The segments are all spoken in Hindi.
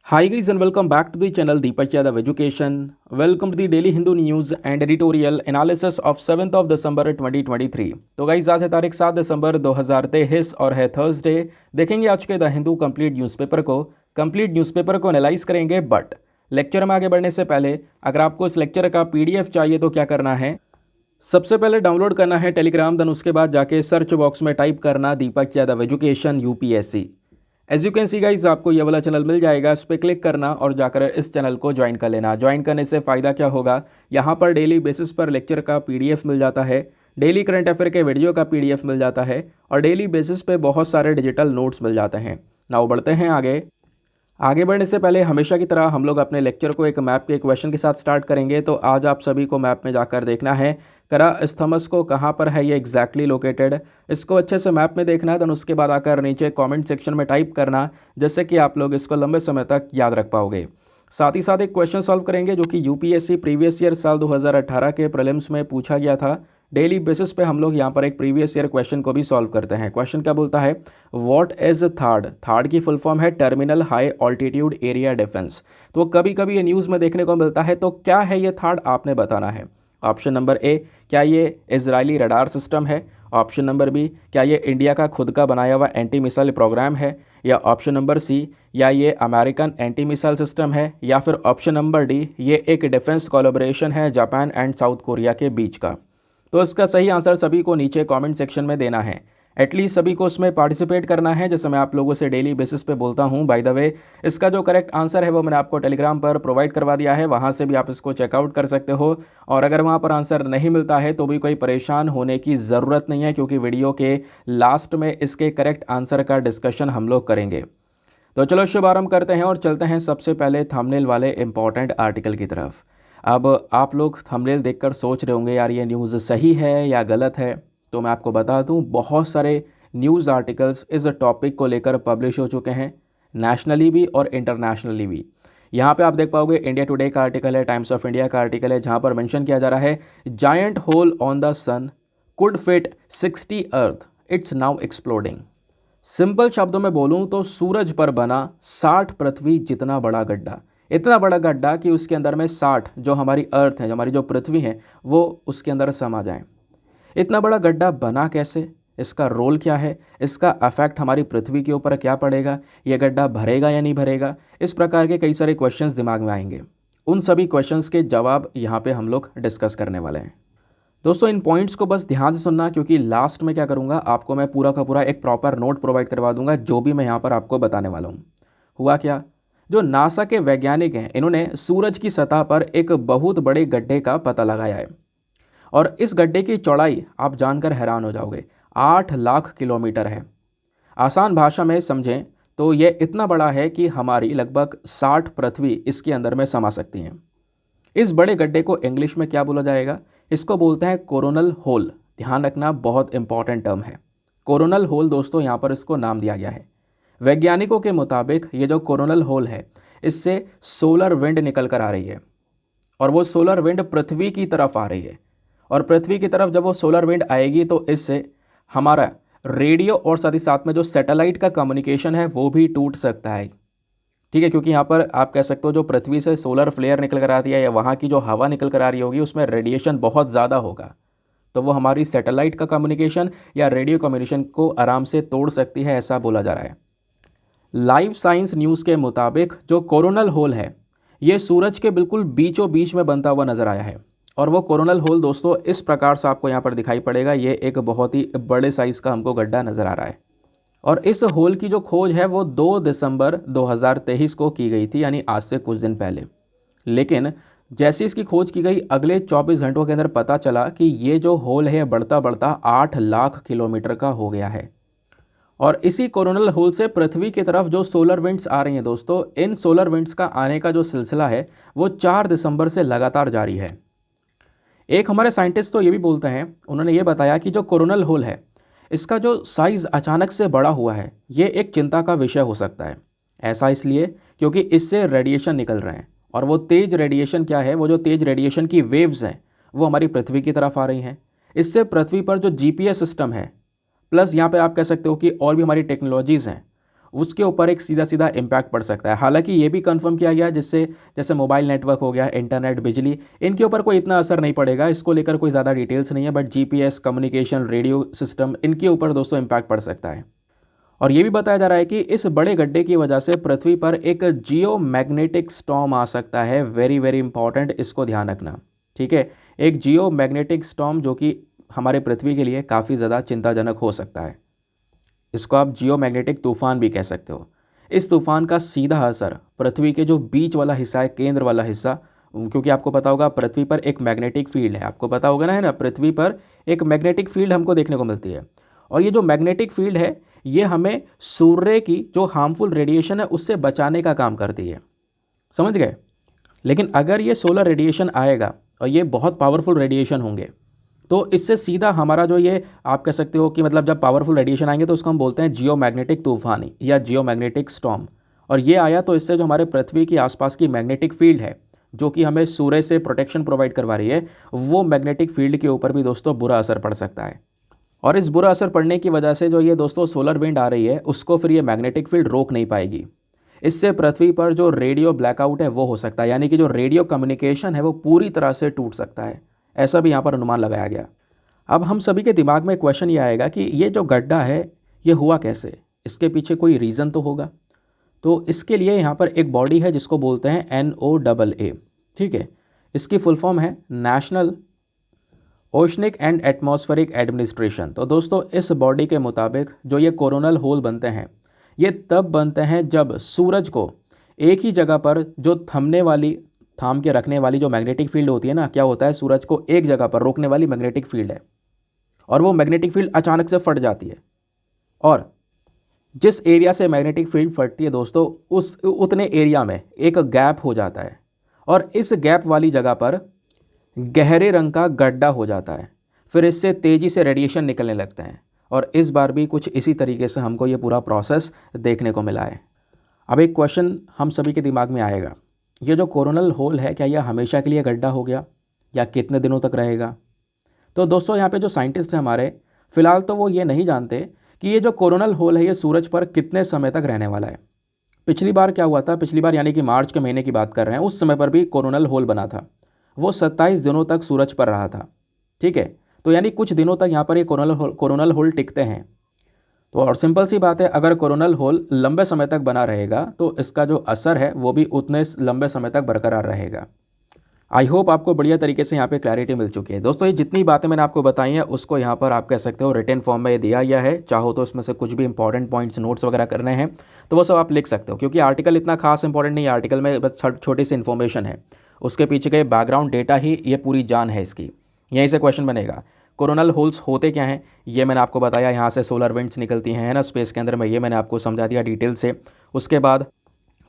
Hi guys and welcome back to the channel Deepak Yadav Education. Welcome to the Daily Hindu News and Editorial Analysis of 7th of December 2023. तो गाइज आज है तारीख 7 दिसंबर 2023 और है थर्सडे। देखेंगे आज के द हिंदू कंप्लीट न्यूज़पेपर को एनालाइज करेंगे। बट लेक्चर में आगे बढ़ने से पहले अगर आपको इस लेक्चर का पीडीएफ चाहिए तो क्या करना है, सबसे पहले डाउनलोड करना है टेलीग्राम, देन उसके बाद जाके सर्च बॉक्स में टाइप करना Deepak Yadav education UPSC. As you can see guys आपको ये वाला चैनल मिल जाएगा, इस पर क्लिक करना और जाकर इस चैनल को ज्वाइन कर लेना। ज्वाइन करने से फ़ायदा क्या होगा, यहाँ पर डेली बेसिस पर लेक्चर का पीडीएफ मिल जाता है, डेली करंट अफेयर के वीडियो का पीडीएफ मिल जाता है और डेली बेसिस पे बहुत सारे डिजिटल नोट्स मिल जाते हैं। नाउ बढ़ते हैं आगे बढ़ने से पहले हमेशा की तरह हम लोग अपने लेक्चर को एक मैप के क्वेश्चन के साथ स्टार्ट करेंगे। तो आज आप सभी को मैप में जाकर देखना है करा स्थमस को कहाँ पर है ये एग्जैक्टली लोकेटेड, इसको अच्छे से मैप में देखना है। देन उसके बाद आकर नीचे कमेंट सेक्शन में टाइप करना, जिससे कि आप लोग इसको लंबे समय तक याद रख पाओगे। साथ ही साथ एक क्वेश्चन सॉल्व करेंगे जो कि यूपीएससी प्रीवियस ईयर साल 2018 के प्रीलिम्स में पूछा गया था। डेली बेसिस पे हम लोग यहाँ पर एक प्रीवियस ईयर क्वेश्चन को भी सॉल्व करते हैं। क्वेश्चन क्या बोलता है, व्हाट इज थार्ड की फुल फॉर्म है terminal high altitude area defence. तो कभी कभी ये न्यूज़ में देखने को मिलता है, तो क्या है ये थार्ड आपने बताना है। ऑप्शन नंबर ए, क्या ये इजरायली रडार सिस्टम है। ऑप्शन नंबर बी, क्या ये इंडिया का खुद का बनाया हुआ एंटी मिसाइल प्रोग्राम है। या ऑप्शन नंबर सी, या ये अमेरिकन एंटी मिसाइल सिस्टम है। या फिर ऑप्शन नंबर डी, ये एक डिफेंस कोलैबोरेशन है जापान एंड साउथ कोरिया के बीच का। तो इसका सही आंसर सभी को नीचे कमेंट सेक्शन में देना है। एटलीस्ट सभी को उसमें पार्टिसिपेट करना है, जैसे मैं आप लोगों से डेली बेसिस पे बोलता हूँ। बाय द वे, इसका जो करेक्ट आंसर है वो मैंने आपको टेलीग्राम पर प्रोवाइड करवा दिया है, वहाँ से भी आप इसको चेकआउट कर सकते हो। और अगर वहाँ पर आंसर नहीं मिलता है तो भी कोई परेशान होने की ज़रूरत नहीं है, क्योंकि वीडियो के लास्ट में इसके करेक्ट आंसर का डिस्कशन हम लोग करेंगे। तो चलो शुभारंभ करते हैं और चलते हैं सबसे पहले थंबनेल वाले इंपॉर्टेंट आर्टिकल की तरफ। अब आप लोग थंबनेल देखकर सोच रहे होंगे यार ये न्यूज़ सही है या गलत है। तो मैं आपको बता दूं, बहुत सारे न्यूज़ आर्टिकल्स इस टॉपिक को लेकर पब्लिश हो चुके हैं, नेशनली भी और इंटरनेशनली भी। यहाँ पे आप देख पाओगे इंडिया टुडे का आर्टिकल है, टाइम्स ऑफ इंडिया का आर्टिकल है, जहाँ पर मेंशन किया जा रहा है giant hole on the sun could fit 60 earth, it's now exploding. Simple शब्दों में बोलूं तो सूरज पर बना 60 पृथ्वी जितना बड़ा गड्ढा, इतना बड़ा गड्ढा कि उसके अंदर में 60 जो हमारी अर्थ है, जो हमारी जो पृथ्वी है, वो उसके अंदर समा जाए। इतना बड़ा गड्ढा बना कैसे, इसका रोल क्या है, इसका अफेक्ट हमारी पृथ्वी के ऊपर क्या पड़ेगा, ये गड्ढा भरेगा या नहीं भरेगा, इस प्रकार के कई सारे क्वेश्चंस दिमाग में आएंगे। उन सभी क्वेश्चंस के जवाब यहाँ पे हम लोग डिस्कस करने वाले हैं। दोस्तों इन पॉइंट्स को बस ध्यान से सुनना, क्योंकि लास्ट में क्या करूँगा, आपको मैं पूरा का पूरा एक प्रॉपर नोट प्रोवाइड करवा दूंगा जो भी मैं यहाँ पर आपको बताने वाला हूँ। हुआ क्या, जो नासा के वैज्ञानिक हैं, इन्होंने सूरज की सतह पर एक बहुत बड़े गड्ढे का पता लगाया है। और इस गड्ढे की चौड़ाई आप जानकर हैरान हो जाओगे, 8 लाख किलोमीटर है। आसान भाषा में समझें तो ये इतना बड़ा है कि हमारी लगभग 60 पृथ्वी इसके अंदर में समा सकती हैं। इस बड़े गड्ढे को इंग्लिश में क्या बोला जाएगा, इसको बोलते हैं कोरोनल होल। ध्यान रखना, बहुत इंपॉर्टेंट टर्म है कोरोनल होल। दोस्तों यहाँ पर इसको नाम दिया गया है। वैज्ञानिकों के मुताबिक ये जो कोरोनल होल है, इससे सोलर विंड निकल कर आ रही है और वो सोलर विंड पृथ्वी की तरफ आ रही है। और पृथ्वी की तरफ जब वो सोलर विंड आएगी तो इससे हमारा रेडियो और साथ ही साथ में जो सैटेलाइट का कम्युनिकेशन है वो भी टूट सकता है। ठीक है, क्योंकि यहाँ पर आप कह सकते हो जो पृथ्वी से सोलर फ्लेयर निकल कर आती है या वहाँ की जो हवा निकल कर आ रही होगी उसमें रेडिएशन बहुत ज़्यादा होगा, तो वो हमारी सैटेलाइट का कम्युनिकेशन या रेडियो कम्युनिकेशन को आराम से तोड़ सकती है, ऐसा बोला जा रहा है। लाइव साइंस न्यूज़ के मुताबिक जो कोरोनल होल है ये सूरज के बिल्कुल बीचों बीच में बनता हुआ नजर आया है। और वो कोरोनल होल दोस्तों इस प्रकार से आपको यहाँ पर दिखाई पड़ेगा, ये एक बहुत ही बड़े साइज़ का हमको गड्ढा नज़र आ रहा है। और इस होल की जो खोज है वो 2 दिसंबर 2023 को की गई थी, यानी आज से कुछ दिन पहले। लेकिन जैसे इसकी खोज की गई, अगले 24 घंटों के अंदर पता चला कि ये जो होल है बढ़ता बढ़ता 8 लाख किलोमीटर का हो गया है। और इसी कोरोनल होल से पृथ्वी की तरफ जो सोलर विंड्स आ रही हैं दोस्तों, इन सोलर विंड्स का आने का जो सिलसिला है वो 4 दिसंबर से लगातार जारी है। एक हमारे साइंटिस्ट तो ये भी बोलते हैं, उन्होंने ये बताया कि जो कोरोनल होल है इसका जो साइज़ अचानक से बड़ा हुआ है ये एक चिंता का विषय हो सकता है। ऐसा इसलिए क्योंकि इससे रेडिएशन निकल रहे हैं, और वो तेज़ रेडिएशन क्या है, वो जो तेज़ रेडिएशन की वेव्स हैं वो हमारी पृथ्वी की तरफ आ रही हैं। इससे पृथ्वी पर जो जीपीएस सिस्टम है, प्लस यहाँ पर आप कह सकते हो कि और भी हमारी टेक्नोलॉजीज़ हैं, उसके ऊपर एक सीधा सीधा इम्पैक्ट पड़ सकता है। हालांकि ये भी कंफर्म किया गया जिससे जैसे मोबाइल नेटवर्क हो गया, इंटरनेट, बिजली, इनके ऊपर कोई इतना असर नहीं पड़ेगा, इसको लेकर कोई ज़्यादा डिटेल्स नहीं है। But GPS, communication, radio system, इनके ऊपर दोस्तों इम्पैक्ट पड़ सकता है। और ये भी बताया जा रहा है कि इस बड़े गड्ढे की वजह से पृथ्वी पर एक जियो मैग्नेटिक स्टॉर्म आ सकता है। वेरी वेरी इंपॉर्टेंट, इसको ध्यान रखना, ठीक है। एक जियो मैग्नेटिक स्टॉर्म जो कि हमारे पृथ्वी के लिए काफ़ी ज़्यादा चिंताजनक हो सकता है। इसको आप जियो मैग्नेटिक तूफान भी कह सकते हो। इस तूफान का सीधा असर पृथ्वी के जो बीच वाला हिस्सा है, केंद्र वाला हिस्सा, क्योंकि आपको पता होगा पृथ्वी पर एक मैग्नेटिक फील्ड है, आपको पता होगा ना, है ना, पृथ्वी पर एक मैग्नेटिक फील्ड हमको देखने को मिलती है। और ये जो मैग्नेटिक फील्ड है ये हमें सूर्य की जो हार्मफुल रेडिएशन है उससे बचाने का काम करती है, समझ गए। लेकिन अगर ये सोलर रेडिएशन आएगा और ये बहुत पावरफुल रेडिएशन होंगे तो इससे सीधा हमारा जो ये आप कह सकते हो कि मतलब जब पावरफुल रेडिएशन आएंगे तो उसको हम बोलते हैं जियो मैग्नेटिक तूफान या जियो मैग्नेटिक स्टॉर्म। और ये आया तो इससे जो हमारे पृथ्वी की आसपास की मैग्नेटिक फील्ड है जो कि हमें सूर्य से प्रोटेक्शन प्रोवाइड करवा रही है, वो मैग्नेटिक फील्ड के ऊपर भी दोस्तों बुरा असर पड़ सकता है। और इस बुरा असर पड़ने की वजह से जो ये दोस्तों सोलर विंड आ रही है उसको फिर ये मैग्नेटिक फील्ड रोक नहीं पाएगी। इससे पृथ्वी पर जो रेडियो ब्लैकआउट है वो हो सकता है, यानी कि जो रेडियो कम्युनिकेशन है वो पूरी तरह से टूट सकता है, ऐसा भी यहाँ पर अनुमान लगाया गया। अब हम सभी के दिमाग में क्वेश्चन ये आएगा कि ये जो गड्ढा है ये हुआ कैसे, इसके पीछे कोई रीज़न तो होगा। तो इसके लिए यहाँ पर एक बॉडी है जिसको बोलते हैं NOAA, ठीक है। इसकी फुल फॉर्म है national oceanic and atmospheric administration. तो दोस्तों इस बॉडी के मुताबिक जो ये कोरोनल होल बनते हैं ये तब बनते हैं जब सूरज को एक ही जगह पर जो थाम के रखने वाली जो मैग्नेटिक फील्ड होती है ना, क्या होता है, सूरज को एक जगह पर रोकने वाली मैग्नेटिक फील्ड है और वो मैग्नेटिक फील्ड अचानक से फट जाती है। और जिस एरिया से मैग्नेटिक फील्ड फटती है दोस्तों उस उतने एरिया में एक गैप हो जाता है और इस गैप वाली जगह पर गहरे रंग का गड्ढा हो जाता है। फिर इससे तेज़ी से रेडिएशन निकलने लगते हैं और इस बार भी कुछ इसी तरीके से हमको ये पूरा प्रोसेस देखने को मिला है। अब एक क्वेश्चन हम सभी के दिमाग में आएगा, ये जो कोरोनल होल है क्या यह हमेशा के लिए गड्ढा हो गया या कितने दिनों तक रहेगा? तो दोस्तों यहाँ पे जो साइंटिस्ट हैं हमारे, फिलहाल तो वो ये नहीं जानते कि ये जो कोरोनल होल है ये सूरज पर कितने समय तक रहने वाला है। पिछली बार क्या हुआ था, पिछली बार यानी कि मार्च के महीने की बात कर रहे हैं, उस समय पर भी कोरोनल होल बना था, वो 27 दिनों तक सूरज पर रहा था, ठीक है। तो यानी कुछ दिनों तक यहाँ पर ये कोरोनल होल टिकते हैं। तो और सिंपल सी बात है, अगर कोरोनल होल लंबे समय तक बना रहेगा तो इसका जो असर है वो भी उतने लंबे समय तक बरकरार रहेगा। आई होप आपको बढ़िया तरीके से यहाँ पे क्लैरिटी मिल चुकी है। दोस्तों ये जितनी बातें मैंने आपको बताई हैं उसको यहाँ पर आप कह सकते हो रिटन फॉर्म में दिया गया है। चाहो तो इसमें से कुछ भी इंपॉर्टेंट पॉइंट्स नोट्स वगैरह करने हैं तो वो सब आप लिख सकते हो, क्योंकि आर्टिकल इतना खास इंपॉर्टेंट नहीं है, आर्टिकल में बस छोटी सी इन्फॉर्मेशन है, उसके पीछे के बैकग्राउंड डेटा ही ये पूरी जान है इसकी। यहीं से क्वेश्चन बनेगा कोरोनल होल्स होते क्या हैं, ये मैंने आपको बताया, यहाँ से सोलर विंड्स निकलती हैं, है ना, स्पेस के अंदर में, ये मैंने आपको समझा दिया डिटेल से। उसके बाद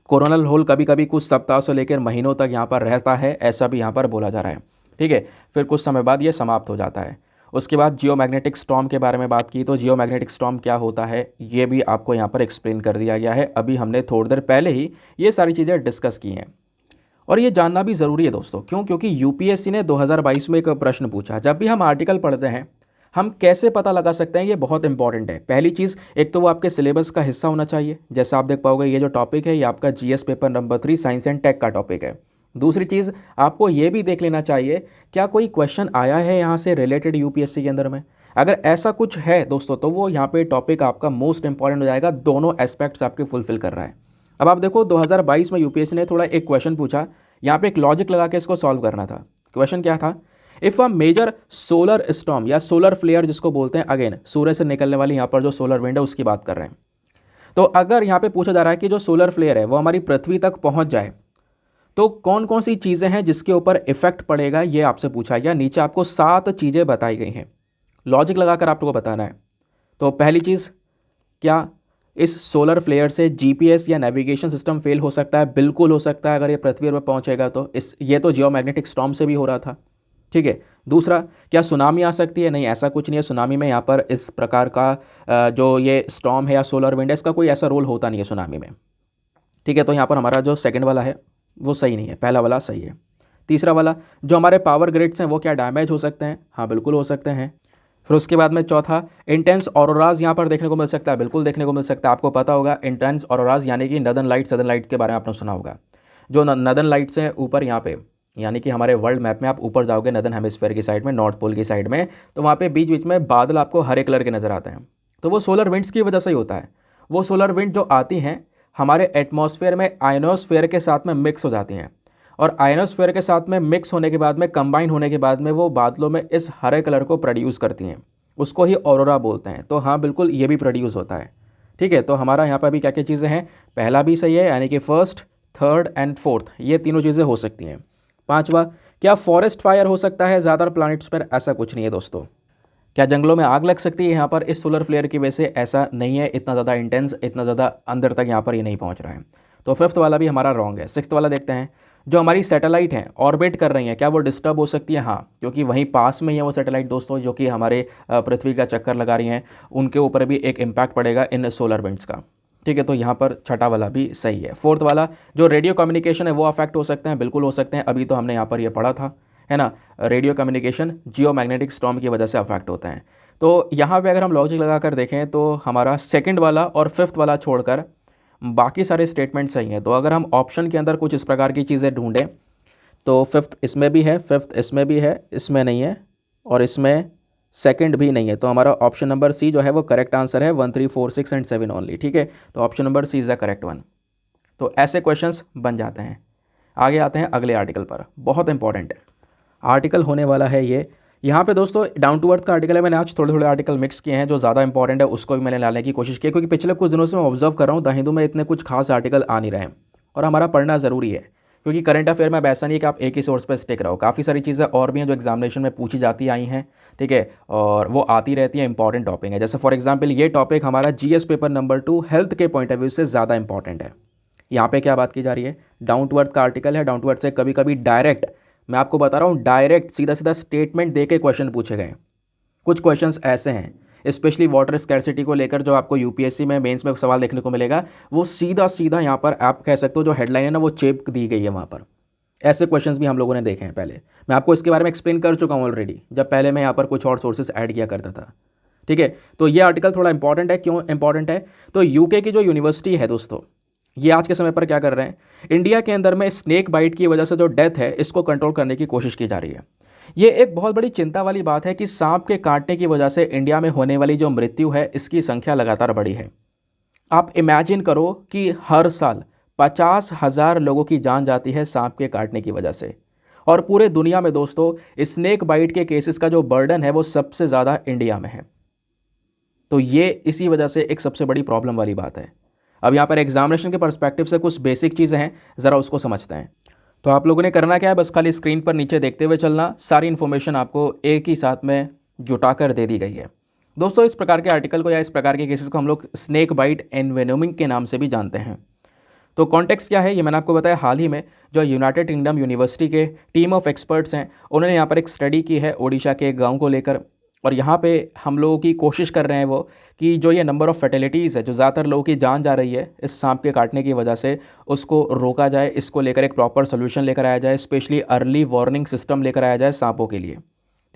कोरोनल होल कभी कभी कुछ सप्ताह से लेकर महीनों तक यहाँ पर रहता है, ऐसा भी यहाँ पर बोला जा रहा है, ठीक है। फिर कुछ समय बाद ये समाप्त हो जाता है। उसके बाद जियो मैग्नेटिक स्टॉर्म के बारे में बात की, तो जियो मैग्नेटिक स्टॉर्म क्या होता है ये भी आपको यहाँ पर एक्सप्लेन कर दिया गया है। अभी हमने थोड़ी देर पहले ही ये सारी चीज़ें डिस्कस की हैं और ये जानना भी ज़रूरी है दोस्तों। क्यों? क्योंकि यूपीएससी ने 2022 में एक प्रश्न पूछा। जब भी हम आर्टिकल पढ़ते हैं हम कैसे पता लगा सकते हैं, ये बहुत इंपॉर्टेंट है। पहली चीज़, एक तो वो आपके सिलेबस का हिस्सा होना चाहिए, जैसे आप देख पाओगे ये जो टॉपिक है ये आपका GS paper number 3 science and tech का टॉपिक है। दूसरी चीज़, आपको ये भी देख लेना चाहिए क्या कोई क्वेश्चन आया है यहाँ से रिलेटेड यूपीएससी के अंदर में। अगर ऐसा कुछ है दोस्तों तो वो यहाँ पे टॉपिक आपका मोस्ट इंपॉर्टेंट हो जाएगा, दोनों एस्पेक्ट्स आपके फुलफिल कर रहा है। अब आप देखो 2022 में यूपीएससी ने थोड़ा एक क्वेश्चन पूछा, यहाँ पे एक लॉजिक लगा के इसको सॉल्व करना था। क्वेश्चन क्या था, if a major solar storm या सोलर फ्लेयर जिसको बोलते हैं, अगेन सूर्य से निकलने वाली यहाँ पर जो सोलर विंड है उसकी बात कर रहे हैं। तो अगर यहाँ पे पूछा जा रहा है कि जो सोलर फ्लेयर है वो हमारी पृथ्वी तक पहुँच जाए तो कौन कौन सी चीज़ें हैं जिसके ऊपर इफेक्ट पड़ेगा, ये आपसे पूछा गया। नीचे आपको 7 चीज़ें बताई गई हैं, लॉजिक लगाकर आपको बताना है। तो पहली चीज़, क्या इस सोलर फ्लेयर से जीपीएस या नेविगेशन सिस्टम फेल हो सकता है? बिल्कुल हो सकता है, अगर ये पृथ्वी पर पहुंचेगा तो। ये तो जियोमैग्नेटिक स्टॉर्म से भी हो रहा था, ठीक है। दूसरा, क्या सुनामी आ सकती है? नहीं, ऐसा कुछ नहीं है। सुनामी में यहाँ पर इस प्रकार का जो ये स्टॉर्म है या सोलर विंड है इसका कोई ऐसा रोल होता नहीं है सुनामी में, ठीक है। तो यहाँ पर हमारा जो सेकंड वाला है वो सही नहीं है, पहला वाला सही है। तीसरा वाला, जो हमारे पावर ग्रिड्स हैं वो क्या डैमेज हो सकते हैं? हाँ बिल्कुल हो सकते हैं। फिर उसके बाद में चौथा, इंटेंस ऑरोराज यहाँ पर देखने को मिल सकता है, बिल्कुल देखने को मिल सकता है। आपको पता होगा इंटेंस ऑरोराज यानी कि नदर्न लाइट, सदर्न लाइट के बारे में आपने सुना होगा। जो नदर्न लाइट्स हैं ऊपर यहाँ पे, यानी कि हमारे वर्ल्ड मैप में आप ऊपर जाओगे नदर्न हेमिस्फीयर की साइड में, नॉर्थ पोल की साइड में, तो वहाँ पे बीच बीच में बादल आपको हरे कलर के नज़र आते हैं। तो वो सोलर विंड्स की वजह से ही होता है। वो सोलर विंड जो आती हैं हमारे एटमॉस्फेयर में आयनोस्फेयर के साथ में मिक्स हो जाती हैं, और आयनोस्फेयर के साथ में मिक्स होने के बाद में, कंबाइन होने के बाद में, वो बादलों में इस हरे कलर को प्रोड्यूस करती हैं। उसको ही ऑरोरा बोलते हैं। तो हाँ बिल्कुल, ये भी प्रोड्यूस होता है। ठीक है, तो हमारा यहाँ पर भी क्या क्या चीज़ें हैं, पहला भी सही है, यानी कि फर्स्ट, थर्ड एंड फोर्थ, ये तीनों चीज़ें हो सकती हैं। पांचवा, क्या फॉरेस्ट फायर हो सकता है ज़्यादातर प्लैनेट्स पर? ऐसा कुछ नहीं है दोस्तों। क्या जंगलों में आग लग सकती है यहाँ पर इस सोलर फ्लेयर की वजह से? ऐसा नहीं है, इतना ज़्यादा इंटेंस, इतना ज़्यादा अंदर तक यहाँ पर ये नहीं पहुँच रहा है। तो फिफ्थ वाला भी हमारा रॉन्ग है। सिक्स्थ वाला देखते हैं, जो हमारी सैटेलाइट हैं ऑर्बिट कर रही हैं, क्या वो डिस्टर्ब हो सकती है? हाँ, क्योंकि वहीं पास में ही है वो सैटेलाइट दोस्तों, जो कि हमारे पृथ्वी का चक्कर लगा रही हैं, उनके ऊपर भी एक इम्पैक्ट पड़ेगा इन सोलर विंड्स का। ठीक है, तो यहाँ पर छठा वाला भी सही है। फोर्थ वाला, जो रेडियो कम्युनिकेशन है वो अफेक्ट हो सकते हैं, बिल्कुल हो सकते हैं। अभी तो हमने यहाँ पर ये पढ़ा था, है ना, रेडियो कम्युनिकेशन जियो मैग्नेटिक स्टॉर्म की वजह से अफेक्ट होते हैं। तो यहाँ पे अगर हम लॉजिक लगा कर देखें तो हमारा सेकंड वाला और फिफ्थ वाला छोड़कर बाकी सारे स्टेटमेंट सही हैं। तो अगर हम ऑप्शन के अंदर कुछ इस प्रकार की चीज़ें ढूंढें तो फिफ्थ इसमें भी है, फिफ्थ इसमें भी है, इसमें नहीं है, और इसमें सेकंड भी नहीं है। तो हमारा ऑप्शन नंबर सी जो है वो करेक्ट आंसर है, 1 3 4 6 एंड 7 ओनली। ठीक है, तो option number C is the correct one. तो ऐसे क्वेश्चंस बन जाते हैं। आगे आते हैं अगले आर्टिकल पर, बहुत इंपॉर्टेंट आर्टिकल होने वाला है ये। यहाँ पे दोस्तों डाउन टू अर्थ का आर्टिकल है। मैंने आज थोड़े थोड़े आर्टिकल मिक्स किए हैं, जो ज़्यादा इंपॉर्टेंट है उसको भी मैंने लाने की कोशिश की है, क्योंकि पिछले कुछ दिनों से मैं ऑब्जर्व कर रहा हूँ द हिंदू में इतने कुछ खास आर्टिकल आ नहीं रहे हैं, और हमारा पढ़ना ज़रूरी है, क्योंकि करंट अफेयर में अब ऐसा नहीं है कि आप एक ही सोर्स पर स्टिक रहो। काफ़ी सारी चीज़ें और भी हैं जो एग्जामिनेशन में पूछी जाती आई हैं, ठीक है, और वो आती रहती है, इंपॉर्टेंट टॉपिक है। जैसे फॉर एग्जाम्पल ये टॉपिक हमारा जीएस पेपर नंबर 2 हेल्थ के पॉइंट ऑफ व्यू से ज़्यादा इंपॉर्टेंट है। यहाँ पे क्या बात की जा रही है, डाउन टू अर्थ का आर्टिकल है। डाउन टू अर्थ से कभी कभी डायरेक्ट, मैं आपको बता रहा हूँ, डायरेक्ट सीधा सीधा स्टेटमेंट दे के क्वेश्चन पूछे गए। कुछ क्वेश्चंस ऐसे हैं स्पेशली वाटर स्कैरसिटी को लेकर, जो आपको यूपीएससी में मेंस में सवाल देखने को मिलेगा, वो सीधा सीधा यहाँ पर आप कह सकते हो जो हेडलाइन है ना वो चेप दी गई है वहाँ पर। ऐसे क्वेश्चंस भी हम लोगों ने देखे हैं पहले। मैं आपको इसके बारे में एक्सप्लेन कर चुका हूँ ऑलरेडी, जब पहले मैं यहाँ पर कुछ और सोर्सेज ऐड किया करता था। ठीक है, तो ये आर्टिकल थोड़ा इंपॉर्टेंट है। क्यों इंपॉर्टेंट है? तो यूके की जो यूनिवर्सिटी है दोस्तों, ये आज के समय पर क्या कर रहे हैं, इंडिया के अंदर में स्नेक बाइट की वजह से जो डेथ है इसको कंट्रोल करने की कोशिश की जा रही है। ये एक बहुत बड़ी चिंता वाली बात है कि सांप के काटने की वजह से इंडिया में होने वाली जो मृत्यु है इसकी संख्या लगातार बढ़ी है। आप इमेजिन करो कि हर साल 50,000 लोगों की जान जाती है सांप के काटने की वजह से, और पूरे दुनिया में दोस्तों स्नेक बाइट के केसेस का जो बर्डन है वो सबसे ज़्यादा इंडिया में है। तो ये इसी वजह से एक सबसे बड़ी प्रॉब्लम वाली बात है। अब यहाँ पर एग्जामिनेशन के पर्सपेक्टिव से कुछ बेसिक चीज़ें हैं, ज़रा उसको समझते हैं। तो आप लोगों ने करना क्या है, बस खाली स्क्रीन पर नीचे देखते हुए चलना, सारी इन्फॉर्मेशन आपको एक ही साथ में जुटा कर दे दी गई है। दोस्तों इस प्रकार के आर्टिकल को या इस प्रकार के केसेस को हम लोग स्नेक बाइट एनवेनोमिंग के नाम से भी जानते हैं। तो कॉन्टेक्स्ट क्या है ये मैंने आपको बताया। हाल ही में जो यूनाइटेड किंगडम यूनिवर्सिटी के टीम ऑफ एक्सपर्ट्स हैं, उन्होंने यहाँ पर एक स्टडी की है ओडिशा के एक गाँव को लेकर, और यहाँ पे हम लोगों की कोशिश कर रहे हैं वो कि जो ये नंबर ऑफ़ फर्टिलिटीज़ है, जो ज़्यादातर लोगों की जान जा रही है इस सांप के काटने की वजह से, उसको रोका जाए। इसको लेकर एक प्रॉपर सोल्यूशन लेकर आया जाए, स्पेशली अर्ली वार्निंग सिस्टम लेकर आया जाए सांपों के लिए।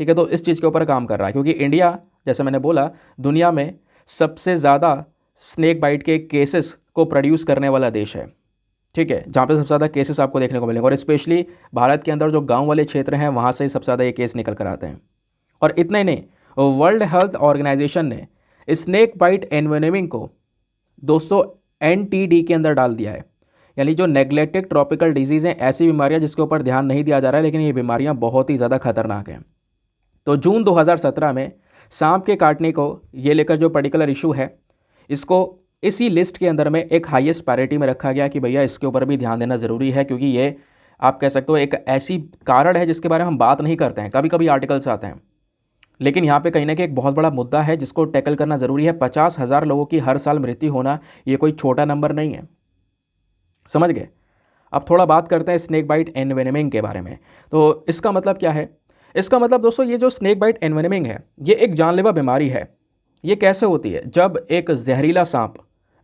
ठीक है, तो इस चीज़ के ऊपर काम कर रहा है, क्योंकि इंडिया जैसे मैंने बोला दुनिया में सबसे ज़्यादा स्नेक बाइट के केसेस को प्रोड्यूस करने वाला देश है। ठीक है, जहाँ पे सबसे ज़्यादा केसेस आपको देखने को मिलेंगे, और स्पेशली भारत के अंदर जो गाँव वाले क्षेत्र हैं वहाँ से सबसे ज़्यादा ये केस निकल कर आते हैं। और इतना ही नहीं, वर्ल्ड हेल्थ ऑर्गेनाइजेशन ने स्नेक बाइट एनवेनोमिंग को दोस्तों एनटीडी के अंदर डाल दिया है, यानी जो नेग्लेक्टेड ट्रॉपिकल डिजीज़ हैं, ऐसी बीमारियां जिसके ऊपर ध्यान नहीं दिया जा रहा है, लेकिन ये बीमारियां बहुत ही ज़्यादा खतरनाक हैं। तो जून 2017 में सांप के काटने को ये लेकर जो पर्टिकुलर इशू है, इसको इसी लिस्ट के अंदर में एक हाईएस्ट प्रायोरिटी में रखा गया कि भैया इसके ऊपर भी ध्यान देना ज़रूरी है, क्योंकि ये आप कह सकते हो एक ऐसी कारण है जिसके बारे में हम बात नहीं करते हैं। कभी कभी आर्टिकल्स आते हैं, लेकिन यहाँ पे कहीं ना कहीं एक बहुत बड़ा मुद्दा है जिसको टैकल करना ज़रूरी है। 50,000 लोगों की हर साल मृत्यु होना ये कोई छोटा नंबर नहीं है, समझ गए। अब थोड़ा बात करते हैं स्नेक बाइट एनवेनोमिंग के बारे में। तो इसका मतलब क्या है? इसका मतलब दोस्तों ये जो स्नेक बाइट एनवेनोमिंग है ये एक जानलेवा बीमारी है। ये कैसे होती है? जब एक जहरीला सांप,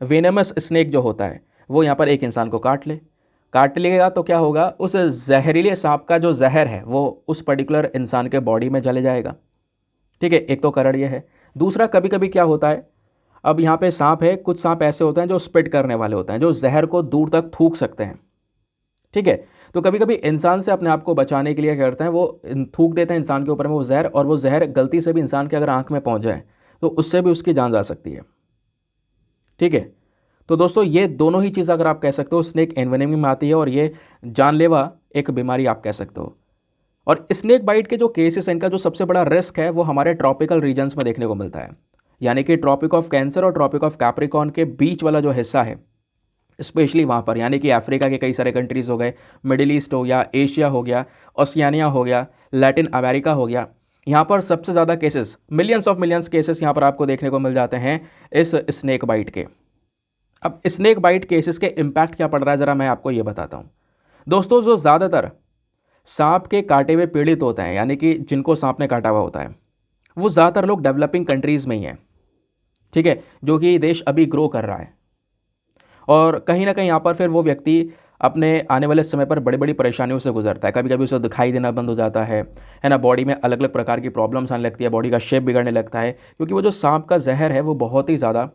वेनमस स्नेक जो होता है, वो यहाँ पर एक इंसान को काट लेगा तो क्या होगा, उस जहरीले सांप का जो जहर है वो उस पर्टिकुलर इंसान के बॉडी में चले जाएगा। ठीक है, एक तो कारण ये है। दूसरा, कभी कभी क्या होता है, अब यहाँ पे सांप है, कुछ सांप ऐसे होते हैं जो स्पिट करने वाले होते हैं, जो जहर को दूर तक थूक सकते हैं। ठीक है, तो कभी कभी इंसान से अपने आप को बचाने के लिए क्या करते हैं, वो थूक देते हैं इंसान के ऊपर में वो जहर, और वो जहर गलती से भी इंसान के अगर आंख में पहुंच जाए तो उससे भी उसकी जान जा सकती है। ठीक है, तो दोस्तों ये दोनों ही चीज़ अगर आप कह सकते हो स्नेक एनवेनमी में आती है, और ये जानलेवा एक बीमारी आप कह सकते हो। और स्नेक बाइट के जो केसेस हैं, इनका जो सबसे बड़ा रिस्क है वो हमारे ट्रॉपिकल रीजन्स में देखने को मिलता है, यानी कि ट्रॉपिक ऑफ कैंसर और ट्रॉपिक ऑफ कैप्रिकॉर्न के बीच वाला जो हिस्सा है, स्पेशली वहाँ पर, यानी कि अफ्रीका के कई सारे कंट्रीज़ हो गए, मिडिल ईस्ट हो गया, एशिया हो गया, ओशियानिया हो गया, लैटिन अमेरिका हो गया, यहाँ पर सबसे ज़्यादा cases, millions of millions cases यहाँ पर आपको देखने को मिल जाते हैं इस स्नेक बाइट के। अब स्नेक बाइट केसेस के इम्पैक्ट क्या पड़ रहा है, ज़रा मैं आपको ये बताता हूँ। दोस्तों, जो ज़्यादातर सांप के काटे हुए पीड़ित होते हैं, यानी कि जिनको सांप ने काटा हुआ होता है, वो ज़्यादातर लोग डेवलपिंग कंट्रीज़ में ही हैं। ठीक है, जो कि देश अभी ग्रो कर रहा है, और कहीं ना कहीं यहाँ पर फिर वो व्यक्ति अपने आने वाले समय पर बड़ी बड़ी परेशानियों से गुजरता है। कभी कभी उसे दिखाई देना बंद हो जाता है ना, बॉडी में अलग अलग प्रकार की प्रॉब्लम्स आने लगती है, बॉडी का शेप बिगड़ने लगता है, क्योंकि वो जो सांप का जहर है वो बहुत ही ज़्यादा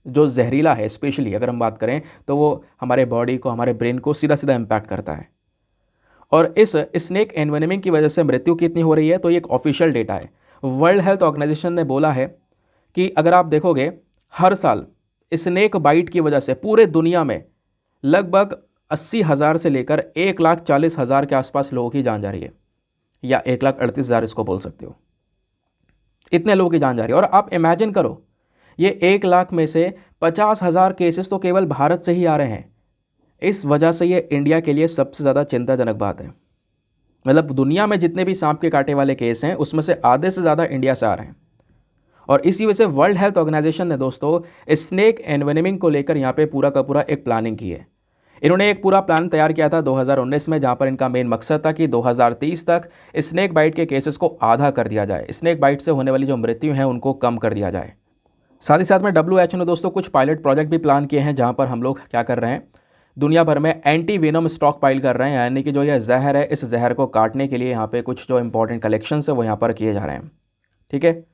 जो जहरीला है, स्पेशली अगर हम बात करें तो वो हमारे बॉडी को, हमारे ब्रेन को सीधा सीधा इम्पैक्ट करता है। और इस स्नेक एनवेनमिंग की वजह से मृत्यु कितनी हो रही है, तो ये एक ऑफिशियल डेटा है। वर्ल्ड हेल्थ ऑर्गेनाइजेशन ने बोला है कि अगर आप देखोगे, हर साल स्नेक बाइट की वजह से पूरे दुनिया में लगभग 80,000 से लेकर 1,40,000 के आसपास लोगों की जान जा रही है, या 1,38,000 इसको बोल सकते हो। इतने लोगों की जान जा रही है। और आप इमेजिन करो, ये 1 लाख में से 50,000 केसेस तो केवल भारत से ही आ रहे हैं। इस वजह से ये इंडिया के लिए सबसे ज़्यादा चिंताजनक बात है। मतलब दुनिया में जितने भी सांप के काटे वाले केस हैं, उसमें से आधे से ज़्यादा इंडिया से आ रहे हैं। और इसी वजह से वर्ल्ड हेल्थ ऑर्गेनाइजेशन ने दोस्तों स्नेक एनवेनमिंग को लेकर यहाँ पे पूरा का पूरा एक प्लानिंग की है। इन्होंने एक पूरा प्लान तैयार किया था 2019 में, जहाँ पर इनका मेन मकसद था कि 2030 तक स्नेक बाइट के केसेस को आधा कर दिया जाए, स्नेक बाइट से होने वाली जो मृत्यु है उनको कम कर दिया जाए। साथ ही साथ में WHO ने दोस्तों कुछ पायलट प्रोजेक्ट भी प्लान किए हैं, जहाँ पर हम लोग क्या कर रहे हैं, दुनिया भर में एंटी वेनम स्टॉक पाइल कर रहे हैं, यानी कि जो यह जहर है, इस जहर को काटने के लिए यहाँ पे कुछ जो इंपॉर्टेंट कलेक्शन है वो यहाँ पर किए जा रहे हैं। ठीक है,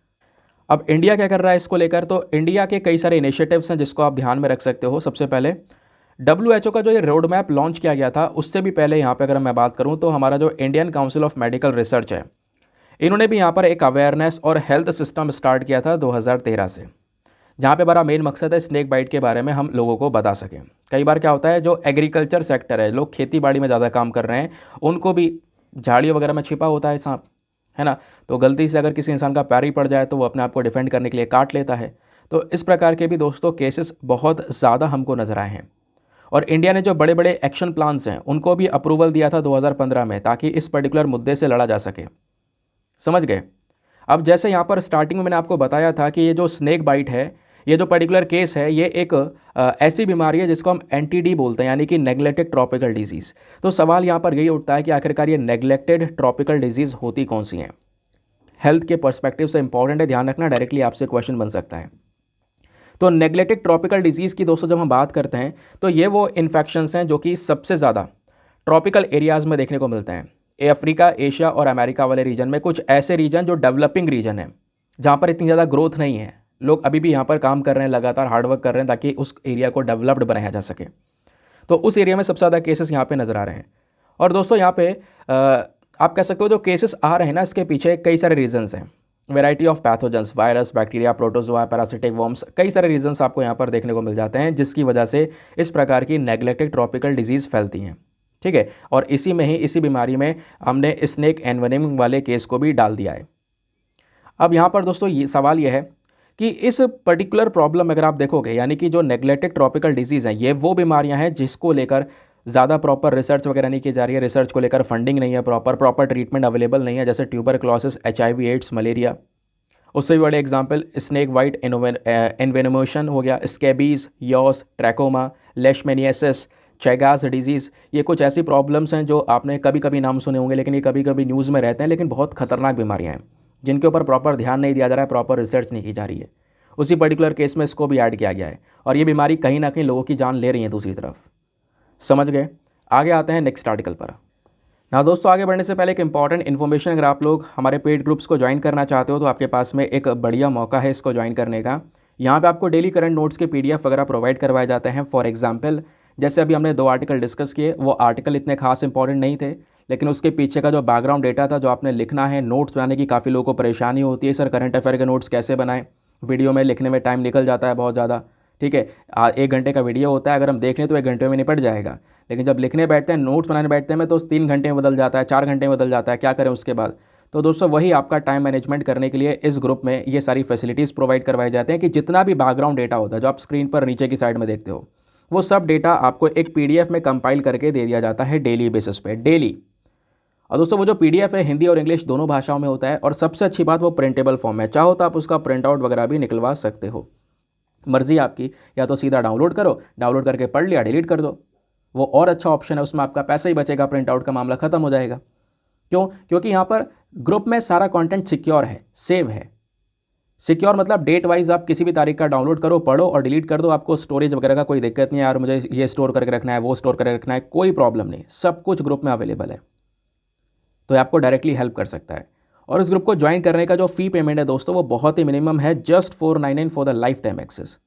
अब इंडिया क्या कर रहा है इसको लेकर, तो इंडिया के कई सारे इनिशिएटिव्स हैं जिसको आप ध्यान में रख सकते हो। सबसे पहले WHO का जो ये रोड मैप लॉन्च किया गया था, उससे भी पहले यहाँ पे अगर मैं बात करूँ तो हमारा जो Indian council of medical research है, इन्होंने भी यहाँ पर एक अवेयरनेस और हेल्थ सिस्टम स्टार्ट किया था 2013 से, जहाँ पे हमारा मेन मकसद है स्नेक बाइट के बारे में हम लोगों को बता सकें। कई बार क्या होता है, जो एग्रीकल्चर सेक्टर है, लोग खेती बाड़ी में ज़्यादा काम कर रहे हैं, उनको भी झाड़ियों वगैरह में छिपा होता है सांप, है ना, तो गलती से अगर किसी इंसान का पैर ही पड़ जाए तो वो अपने आप को डिफेंड करने के लिए काट लेता है। तो इस प्रकार के भी दोस्तों केसेस बहुत ज़्यादा हमको नजर आए हैं। और इंडिया ने जो बड़े बड़े एक्शन प्लान्स हैं उनको भी अप्रूवल दिया था 2015 में, ताकि इस पर्टिकुलर मुद्दे से लड़ा जा सके। समझ गए। अब जैसे यहाँ पर स्टार्टिंग में मैंने आपको बताया था कि ये जो स्नेक बाइट है, ये जो पर्टिकुलर केस है, ये एक ऐसी बीमारी है जिसको हम NTD बोलते हैं, यानी कि नेग्लेक्टेड ट्रॉपिकल डिजीज़। तो सवाल यहाँ पर यही उठता है कि आखिरकार ये नेग्लेक्टेड ट्रॉपिकल डिजीज़ होती कौन सी हैं। हेल्थ के पर्सपेक्टिव से इंपॉर्टेंट है, ध्यान रखना, डायरेक्टली आपसे क्वेश्चन बन सकता है। तो नेग्लेक्टेड ट्रॉपिकल डिजीज़ की दोस्तों जब हम बात करते हैं, तो ये वो इन्फेक्शंस हैं जो कि सबसे ज़्यादा ट्रॉपिकल एरियाज़ में देखने को मिलते हैं। अफ्रीका, एशिया और अमेरिका वाले रीजन में, कुछ ऐसे रीजन जो डेवलपिंग रीजन है, जहाँ पर इतनी ज़्यादा ग्रोथ नहीं है, लोग अभी भी यहाँ पर काम कर रहे हैं, लगातार हार्डवर्क कर रहे हैं ताकि उस एरिया को डेवलप्ड बनाया जा सके। तो उस एरिया में सबसे ज़्यादा केसेस यहाँ पे नज़र आ रहे हैं। और दोस्तों यहाँ पे आप कह सकते हो जो केसेस आ रहे हैं ना, इसके पीछे कई सारे रीजंस हैं। Variety of pathogens, virus, bacteria, protozoa, parasitic worms, कई सारे रीजंस आपको यहाँ पर देखने को मिल जाते हैं, जिसकी वजह से इस प्रकार की नेग्लेक्टेड ट्रॉपिकल डिजीज़ फैलती हैं। ठीक है, और इसी में ही, इसी बीमारी में हमने स्नेक एनवेनमिंग वाले केस को भी डाल दिया है। अब यहाँ पर दोस्तों ये सवाल यह है कि इस पर्टिकुलर प्रॉब्लम अगर आप देखोगे, यानी कि जो नेग्लेक्टेड ट्रॉपिकल डिजीज़ हैं, ये वो बीमारियां हैं जिसको लेकर ज़्यादा प्रॉपर रिसर्च वगैरह नहीं की जा रही है, रिसर्च को लेकर फंडिंग नहीं है, प्रॉपर ट्रीटमेंट अवेलेबल नहीं है, जैसे ट्यूबरक्लोसिस, HIV, एड्स, मलेरिया। उससे भी बड़े एग्जाम्पल स्नेक वाइट एनवेनोमेशन हो गया, स्कैबीज, यॉस, ट्रैकोमा, लेशमेनियासिस, चैगास डिजीज़। ये कुछ ऐसी प्रॉब्लम्स हैं जो आपने कभी कभी नाम सुने होंगे, लेकिन ये कभी कभी न्यूज़ में रहते हैं, लेकिन बहुत खतरनाक बीमारियाँ हैं जिनके ऊपर प्रॉपर ध्यान नहीं दिया जा रहा है, प्रॉपर रिसर्च नहीं की जा रही है। उसी पर्टिकुलर केस में इसको भी ऐड किया गया है, और ये बीमारी कहीं ना कहीं लोगों की जान ले रही है दूसरी तरफ। समझ गए। आगे आते हैं नेक्स्ट आर्टिकल पर। ना दोस्तों, आगे बढ़ने से पहले एक इंपॉर्टेंट इन्फॉर्मेशन, अगर आप लोग हमारे पेड ग्रुप्स को ज्वाइन करना चाहते हो तो आपके पास में एक बढ़िया मौका है इसको ज्वाइन करने का। यहाँ पे आपको डेली करंट नोट्स के पीडीएफ वगैरह प्रोवाइड करवाए जाते हैं। फॉर एग्जांपल, जैसे अभी हमने 2 आर्टिकल डिस्कस किए, वो आर्टिकल इतने खास इंपॉर्टेंट नहीं थे, लेकिन उसके पीछे का जो बैकग्राउंड डेटा था जो आपने लिखना है, नोट्स बनाने की काफ़ी लोगों को परेशानी होती है, सर करंट अफेयर के नोट्स कैसे बनाएं, वीडियो में लिखने में टाइम निकल जाता है बहुत ज़्यादा। ठीक है, 1 घंटे का वीडियो होता है, अगर हम देख लें तो 1 घंटे में निपट जाएगा, लेकिन जब लिखने बैठते हैं, नोट्स बनाने बैठते हैं तो 3 घंटे में बदल जाता है, 4 घंटे में बदल जाता है, क्या करें उसके बाद। तो दोस्तों, वही आपका टाइम मैनेजमेंट करने के लिए इस ग्रुप में ये सारी फैसिलिटीज़ प्रोवाइड करवाए जाते हैं कि जितना भी बैकग्राउंड डेटा होता है जो आप स्क्रीन पर नीचे की साइड में देखते हो, वो सब डेटा आपको एक पीडीएफ में कंपाइल करके दे दिया जाता है डेली बेसिस पे, डेली। और दोस्तों, वो जो पीडीएफ है हिंदी और इंग्लिश दोनों भाषाओं में होता है, और सबसे अच्छी बात वो प्रिंटेबल फॉर्म है, चाहो तो आप उसका प्रिंट आउट वगैरह भी निकलवा सकते हो, मर्जी आपकी। या तो सीधा डाउनलोड करो, डाउनलोड करके पढ़ लिया, डिलीट कर दो, वो और अच्छा ऑप्शन है, उसमें आपका पैसा ही बचेगा, प्रिंट आउट का मामला खत्म हो जाएगा। क्यों? क्योंकि यहाँ पर ग्रुप में सारा कंटेंट सिक्योर है, सेव है। सिक्योर मतलब डेट वाइज आप किसी भी तारीख का डाउनलोड करो, पढ़ो और डिलीट कर दो, आपको स्टोरेज वगैरह का कोई दिक्कत नहीं है, यार मुझे ये स्टोर करके रखना है, वो स्टोर करके रखना है, कोई प्रॉब्लम नहीं, सब कुछ ग्रुप में अवेलेबल है, तो ये आपको डायरेक्टली हेल्प कर सकता है। और इस ग्रुप को ज्वाइन करने का जो फ़ी पेमेंट है दोस्तों, वो बहुत ही मिनिमम है, just 499 for the lifetime access,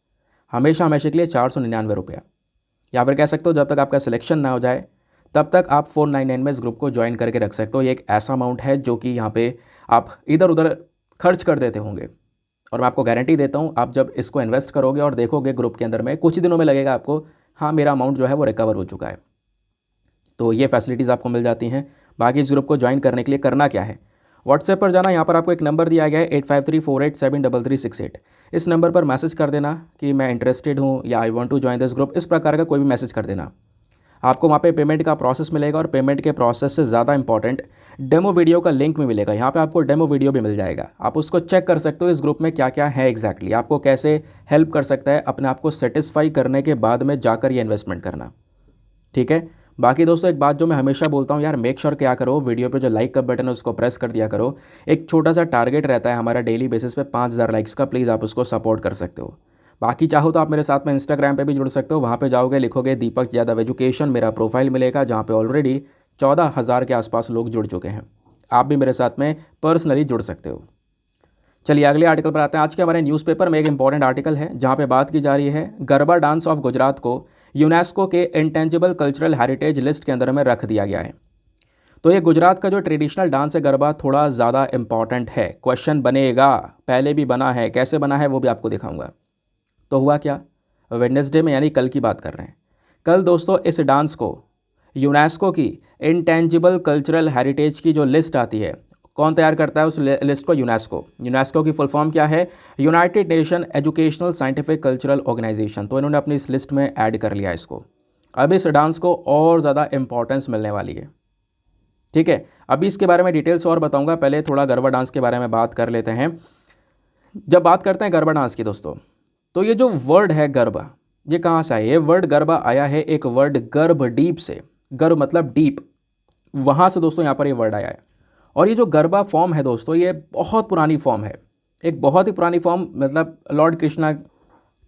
हमेशा हमेशा के लिए 499 रुपया। या फिर कह सकते हो जब तक आपका सिलेक्शन ना हो जाए तब तक आप 499 में इस ग्रुप को ज्वाइन करके रख सकते हो। ये एक ऐसा अमाउंट है जो कि यहाँ पे आप इधर उधर खर्च कर देते होंगे, और मैं आपको गारंटी देता हूँ आप जब इसको इन्वेस्ट करोगे और देखोगे ग्रुप के अंदर में, कुछ ही दिनों में लगेगा आपको, हाँ मेरा अमाउंट जो है वो रिकवर हो चुका है। तो ये फैसिलिटीज़ आपको मिल जाती हैं। बाकी इस ग्रुप को ज्वाइन करने के लिए करना क्या है, व्हाट्सएप पर जाना, यहाँ पर आपको एक नंबर दिया गया है 8534873368। इस नंबर पर मैसेज कर देना कि मैं इंटरेस्टेड हूँ या I want to join this group, इस प्रकार का कोई भी मैसेज कर देना। आपको वहाँ पे पेमेंट का प्रोसेस मिलेगा, और पेमेंट के प्रोसेस से ज़्यादा इंपॉर्टेंट डेमो वीडियो का लिंक भी मिलेगा। यहाँ पे आपको डेमो वीडियो भी मिल जाएगा, आप उसको चेक कर सकते हो इस ग्रुप में क्या क्या है एग्जैक्टली, आपको कैसे हेल्प कर सकता है अपने आप को सेटिस्फाई करने के बाद में जाकर ये इन्वेस्टमेंट करना। ठीक है, बाकी दोस्तों एक बात जो मैं हमेशा बोलता हूँ यार, मेक श्योर क्या करो, वीडियो पे जो लाइक का बटन है उसको प्रेस कर दिया करो। एक छोटा सा टारगेट रहता है हमारा डेली बेसिस पे 5000 लाइक्स का, प्लीज़ आप उसको सपोर्ट कर सकते हो। बाकी चाहो तो आप मेरे साथ में इंस्टाग्राम पे भी जुड़ सकते हो, वहाँ पे जाओगे, लिखोगे दीपक यादव एजुकेशन, मेरा प्रोफाइल मिलेगा जहाँ पे ऑलरेडी 14,000 के आसपास लोग जुड़ चुके हैं। आप भी मेरे साथ में पर्सनली जुड़ सकते हो। चलिए अगले आर्टिकल पर आते हैं। आज के हमारे न्यूज़पेपर में एक इंपॉर्टेंट आर्टिकल है जहाँ पे बात की जा रही है गरबा डांस ऑफ गुजरात को यूनेस्को के इंटेंजिबल कल्चरल हेरिटेज लिस्ट के अंदर में रख दिया गया है। तो ये गुजरात का जो ट्रेडिशनल डांस है गरबा, थोड़ा ज़्यादा इंपॉर्टेंट है, क्वेश्चन बनेगा, पहले भी बना है, कैसे बना है वो भी आपको दिखाऊंगा। तो हुआ क्या, वेडनेसडे में यानी कल की बात कर रहे हैं, कल दोस्तों इस डांस को यूनेस्को की इंटेंजिबल कल्चरल हेरिटेज की जो लिस्ट आती है, कौन तैयार करता है उस लिस्ट को, यूनेस्को। यूनेस्को की फुल फॉर्म क्या है, United Nation Educational Scientific Cultural Organisation. तो इन्होंने अपनी इस लिस्ट में ऐड कर लिया इसको। अब इस डांस को और ज़्यादा इंपॉर्टेंस मिलने वाली है। ठीक है, अभी इसके बारे में डिटेल्स और बताऊंगा, पहले थोड़ा गरबा डांस के बारे में बात कर लेते हैं। जब बात करते हैं गरबा डांस की दोस्तों, तो ये जो वर्ड है गरबा, ये कहाँ से आया, ये वर्ड गरबा आया है एक वर्ड गर्भ डीप से, गर्भ मतलब डीप, वहाँ से दोस्तों यहाँ पर ये वर्ड आया है। और ये जो गरबा फॉर्म है दोस्तों, ये बहुत पुरानी फॉर्म है, एक बहुत ही पुरानी फॉर्म, मतलब लॉर्ड कृष्णा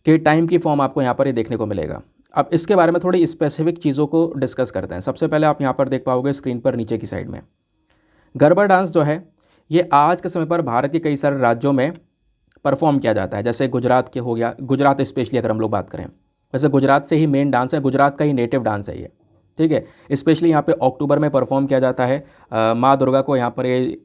के टाइम की फॉर्म आपको यहाँ पर ये देखने को मिलेगा। अब इसके बारे में थोड़ी स्पेसिफिक चीज़ों को डिस्कस करते हैं। सबसे पहले आप यहाँ पर देख पाओगे स्क्रीन पर नीचे की साइड में, गरबा डांस जो है ये आज के समय पर भारत के कई सारे राज्यों में परफॉर्म किया जाता है। जैसे गुजरात के हो गया, गुजरात स्पेशली अगर हम लोग बात करें, वैसे गुजरात से ही मेन डांस है, गुजरात का ही नेटिव डांस है ये। ठीक है, स्पेशली यहाँ पे अक्टूबर में परफॉर्म किया जाता है, माँ दुर्गा को यहाँ पर ये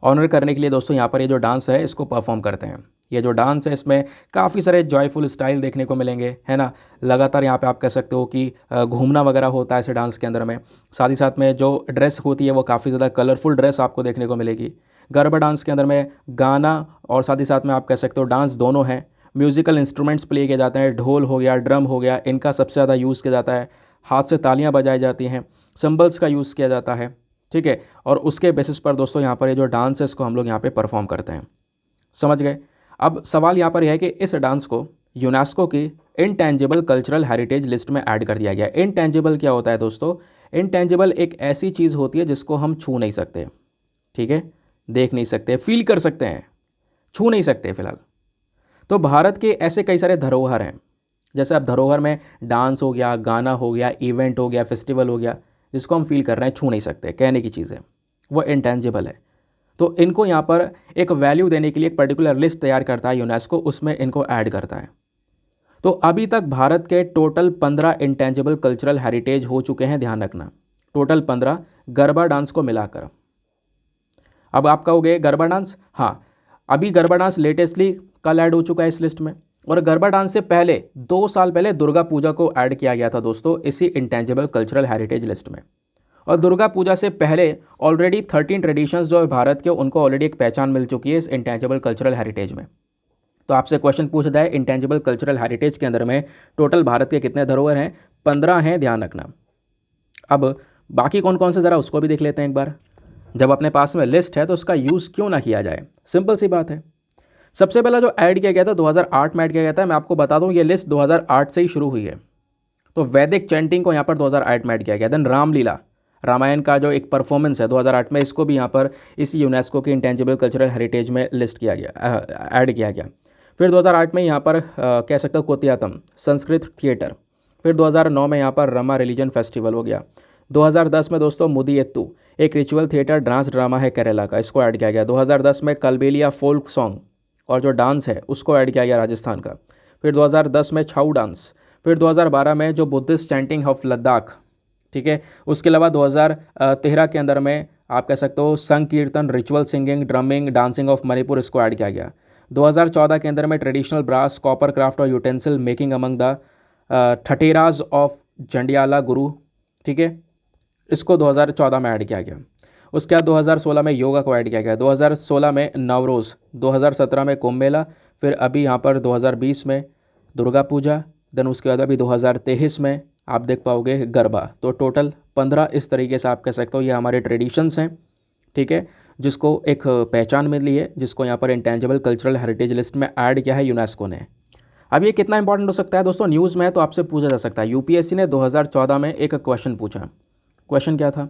ऑनर करने के लिए दोस्तों यहाँ पर ये जो डांस है इसको परफॉर्म करते हैं। ये जो डांस है इसमें काफ़ी सारे जॉयफुल स्टाइल देखने को मिलेंगे, है ना। लगातार यहाँ पे आप कह सकते हो कि घूमना वगैरह होता है ऐसे डांस के अंदर में। साथ ही साथ में जो ड्रेस होती है वो काफ़ी ज़्यादा कलरफुल ड्रेस आपको देखने को मिलेगी। गरबा डांस के अंदर में गाना और साथ ही साथ में आप कह सकते हो डांस दोनों हैं। म्यूज़िकल इंस्ट्रूमेंट्स प्ले किए जाते हैं, ढोल हो गया, ड्रम हो गया, इनका सबसे ज़्यादा यूज़ किया जाता है। हाथ से तालियां बजाई जाती हैं, सिंबल्स का यूज़ किया जाता है। ठीक है, और उसके बेसिस पर दोस्तों यहाँ पर ये जो डांस है इसको हम लोग यहाँ पे परफॉर्म करते हैं। समझ गए। अब सवाल यहाँ पर यह है कि इस डांस को यूनेस्को की इनटेंजिबल कल्चरल हेरिटेज लिस्ट में ऐड कर दिया गया। इनटेंजिबल क्या होता है दोस्तों, इनटेंजिबल एक ऐसी चीज़ होती है जिसको हम छू नहीं सकते, ठीक है, देख नहीं सकते, फील कर सकते हैं, छू नहीं सकते फिलहाल। तो भारत के ऐसे कई सारे धरोहर हैं, जैसे अब धरोहर में डांस हो गया, गाना हो गया, इवेंट हो गया, फेस्टिवल हो गया, जिसको हम फील कर रहे हैं, छू नहीं सकते, कहने की चीज़ है, वो इंटेंजिबल है। तो इनको यहाँ पर एक वैल्यू देने के लिए एक पर्टिकुलर लिस्ट तैयार करता है यूनेस्को, उसमें इनको ऐड करता है। तो अभी तक भारत के टोटल 15 इंटेंजिबल कल्चरल हेरिटेज हो चुके हैं, ध्यान रखना, टोटल 15 गरबा डांस को मिलाकर। अब आप कहोगे गरबा डांस, हाँ, अभी गरबा डांस लेटेस्टली कल ऐड हो चुका है इस लिस्ट में, और गरबा डांस से पहले 2 साल पहले दुर्गा पूजा को ऐड किया गया था दोस्तों इसी इंटेंजिबल कल्चरल हेरिटेज लिस्ट में। और दुर्गा पूजा से पहले ऑलरेडी 13 ट्रेडिशंस जो है भारत के, उनको ऑलरेडी एक पहचान मिल चुकी है इस इंटेंजिबल कल्चरल हेरिटेज में। तो आपसे क्वेश्चन पूछा जाए इंटेंजिबल कल्चरल हेरिटेज के अंदर में टोटल भारत के कितने धरोहर हैं, 15 हैं, ध्यान रखना। अब बाकी कौन कौन से ज़रा उसको भी देख लेते हैं एक बार। जब अपने पास में लिस्ट है तो उसका यूज़ क्यों ना किया जाए, सिंपल सी बात है। सबसे पहला जो ऐड किया गया था 2008 में ऐड किया गया था, मैं आपको बता दूं ये लिस्ट 2008 से ही शुरू हुई है। तो वैदिक चैंटिंग को यहाँ पर 2008 में ऐड किया गया। देन रामलीला, रामायण का जो एक परफॉर्मेंस है 2008 में, इसको भी यहाँ पर इसी यूनेस्को की इंटेंजिबल कल्चरल हेरिटेज में लिस्ट किया गया, ऐड किया गया। फिर 2008 में यहाँ पर कह सकते हो कोतियातम संस्कृत थिएटर। फिर 2009 में यहाँ पर रमा रिलीजन फेस्टिवल हो गया। 2010 में दोस्तों मुदियत्तू, एक रिचुअल थिएटर डांस ड्रामा है केरला का, इसको ऐड किया गया। 2010 में कलबेलिया फोल्क सॉन्ग और जो डांस है उसको ऐड किया गया राजस्थान का। फिर 2010 में छाऊ डांस। फिर 2012 में जो बुद्धिस्ट चैंटिंग ऑफ लद्दाख, ठीक है। उसके अलावा 2013 के अंदर में आप कह सकते हो Sankirtana, ritual singing, drumming, dancing of Manipur, इसको ऐड किया गया। 2014 के अंदर में ट्रेडिशनल ब्रास, कॉपर क्राफ्ट और utensil making among the Thatheras of Jandiala Guru, ठीक है, इसको 2014 में ऐड किया गया। उसके बाद 2016 में योगा को ऐड किया गया, 2016 में नवरोज़, 2017 में कुंभ मेला, फिर अभी यहाँ पर 2020 में दुर्गा पूजा, देन उसके बाद अभी 2023 में आप देख पाओगे गरबा। तो टोटल 15 इस तरीके से आप कह सकते हो ये हमारे ट्रेडिशंस हैं, ठीक है, जिसको एक पहचान मिली है, जिसको यहाँ पर इंटेंजिबल कल्चरल हेरिटेज लिस्ट में ऐड किया है यूनेस्को ने। अब ये कितना इंपॉर्टेंट हो सकता है दोस्तों, न्यूज़ में है तो आपसे पूछा जा सकता है। यूपीएससी ने 2014 में एक क्वेश्चन पूछा। क्वेश्चन क्या था,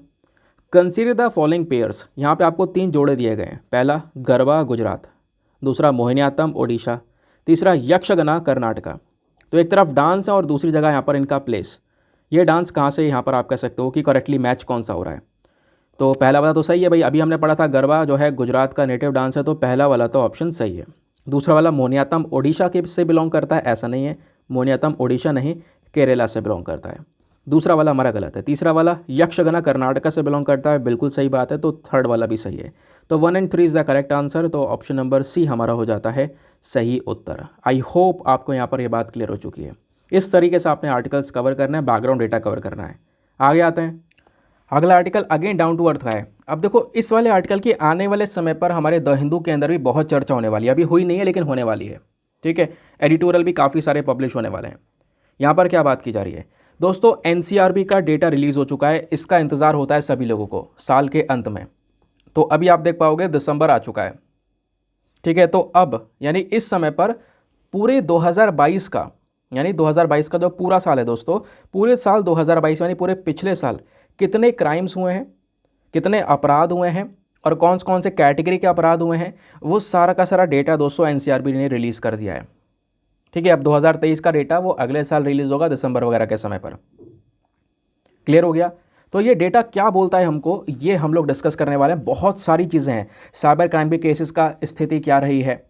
कंसीडर द फॉलोइंग पेयर्स। यहाँ पे आपको 3 जोड़े दिए गए हैं। पहला गरबा गुजरात, दूसरा मोहिनीअट्टम ओडिशा, तीसरा यक्षगना कर्नाटका। तो एक तरफ डांस है और दूसरी जगह यहाँ पर इनका प्लेस। ये डांस कहाँ से, यहाँ पर आप कह सकते हो कि करेक्टली मैच कौन सा हो रहा है। तो पहला वाला तो सही है भाई, अभी हमने पढ़ा था गरबा जो है गुजरात का नेटिव डांस है, तो पहला वाला तो ऑप्शन सही है। दूसरा वाला मोहिनीअट्टम ओडिशा के से बिलोंग करता है, ऐसा नहीं है, मोहिनीअट्टम ओडिशा नहीं केरला से बिलोंग करता है। दूसरा वाला हमारा गलत है। तीसरा वाला यक्षगना कर्नाटका से बिलोंग करता है, बिल्कुल सही बात है। तो थर्ड वाला भी सही है। तो 1 और 3 इज़ द करेक्ट आंसर। तो ऑप्शन नंबर सी हमारा हो जाता है सही उत्तर। आई होप आपको यहाँ पर ये बात क्लियर हो चुकी है। इस तरीके से आपने आर्टिकल्स कवर करना है, बैकग्राउंड डेटा कवर करना है। आगे आते हैं, अगला article again down to earth का है। अब देखो इस वाले आर्टिकल की आने वाले समय पर हमारे द हिंदू के अंदर भी बहुत चर्चा होने वाली है, अभी हुई नहीं है लेकिन होने वाली है, ठीक है। एडिटोरियल भी काफ़ी सारे पब्लिश होने वाले हैं। यहाँ पर क्या बात की जा रही है दोस्तों, एनसीआरबी का डेटा रिलीज़ हो चुका है, इसका इंतज़ार होता है सभी लोगों को साल के अंत में। तो अभी आप देख पाओगे दिसंबर आ चुका है, ठीक है। तो अब यानी इस समय पर पूरे 2022 का, यानी 2022 का जो पूरा साल है दोस्तों, पूरे साल 2022 यानी पूरे पिछले साल कितने क्राइम्स हुए हैं, कितने अपराध हुए हैं और कौन से कैटेगरी के अपराध हुए हैं, वो सारा का सारा डेटा दोस्तों एनसीआरबी ने रिलीज़ कर दिया है, ठीक है। अब 2023 का डेटा वो अगले साल रिलीज़ होगा दिसंबर वगैरह के समय पर। क्लियर हो गया। तो ये डेटा क्या बोलता है हमको, ये हम लोग डिस्कस करने वाले हैं। बहुत सारी चीज़ें हैं, साइबर क्राइम के केसेस का स्थिति क्या रही है,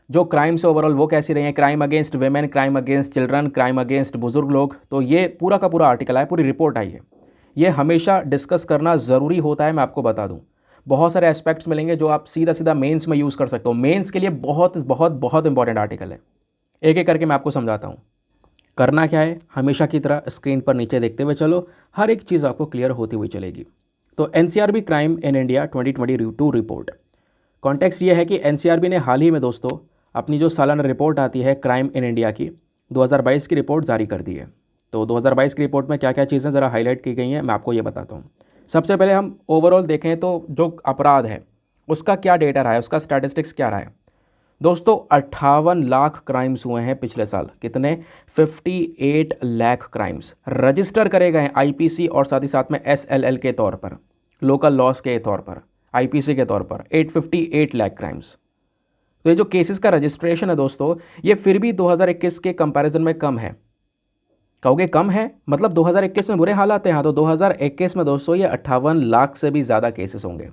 जो क्राइम्स ओवरऑल वो कैसी रही हैं, crime against women, crime against children, crime against बुजुर्ग लोग। तो ये पूरा का पूरा आर्टिकल है, पूरी रिपोर्ट आई है। ये हमेशा डिस्कस करना ज़रूरी होता है, मैं आपको बता दूं। बहुत सारे एस्पेक्ट्स मिलेंगे जो आप सीधा सीधा मेंस में यूज़ कर सकते हो। मेंस के लिए बहुत बहुत बहुत इंपॉर्टेंट आर्टिकल है। एक एक करके मैं आपको समझाता हूँ। करना क्या है, हमेशा की तरह स्क्रीन पर नीचे देखते हुए चलो, हर एक चीज़ आपको क्लियर होती हुई चलेगी। तो NCRB crime in India 2022 report. Context ये है कि एनसीआरबी ने हाल ही में दोस्तों अपनी जो सालाना रिपोर्ट आती है क्राइम इन इंडिया की, 2022 की रिपोर्ट जारी कर दी है। तो 2022 की रिपोर्ट में क्या क्या चीज़ें ज़रा हाईलाइट की गई हैं, मैं आपको ये बताता हूँ। सबसे पहले हम ओवरऑल देखें तो जो अपराध है उसका क्या डेटा रहा है, उसका स्टैटिस्टिक्स क्या रहा है दोस्तों। 58 लाख क्राइम्स हुए हैं पिछले साल। कितने, 58 लाख क्राइम्स रजिस्टर करे गए हैं आईपीसी और साथ ही साथ में एसएलएल के तौर पर, लोकल लॉस के तौर पर, आईपीसी के तौर पर 858 लाख क्राइम्स। तो ये जो केसेस का रजिस्ट्रेशन है दोस्तों, ये फिर भी 2021 के कंपैरिजन में कम है। कहोगे कम है, मतलब 2021 में बुरे हालात हैं। हाँ, तो 2021 में दोस्तों ये 58 लाख से भी ज़्यादा केसेस होंगे,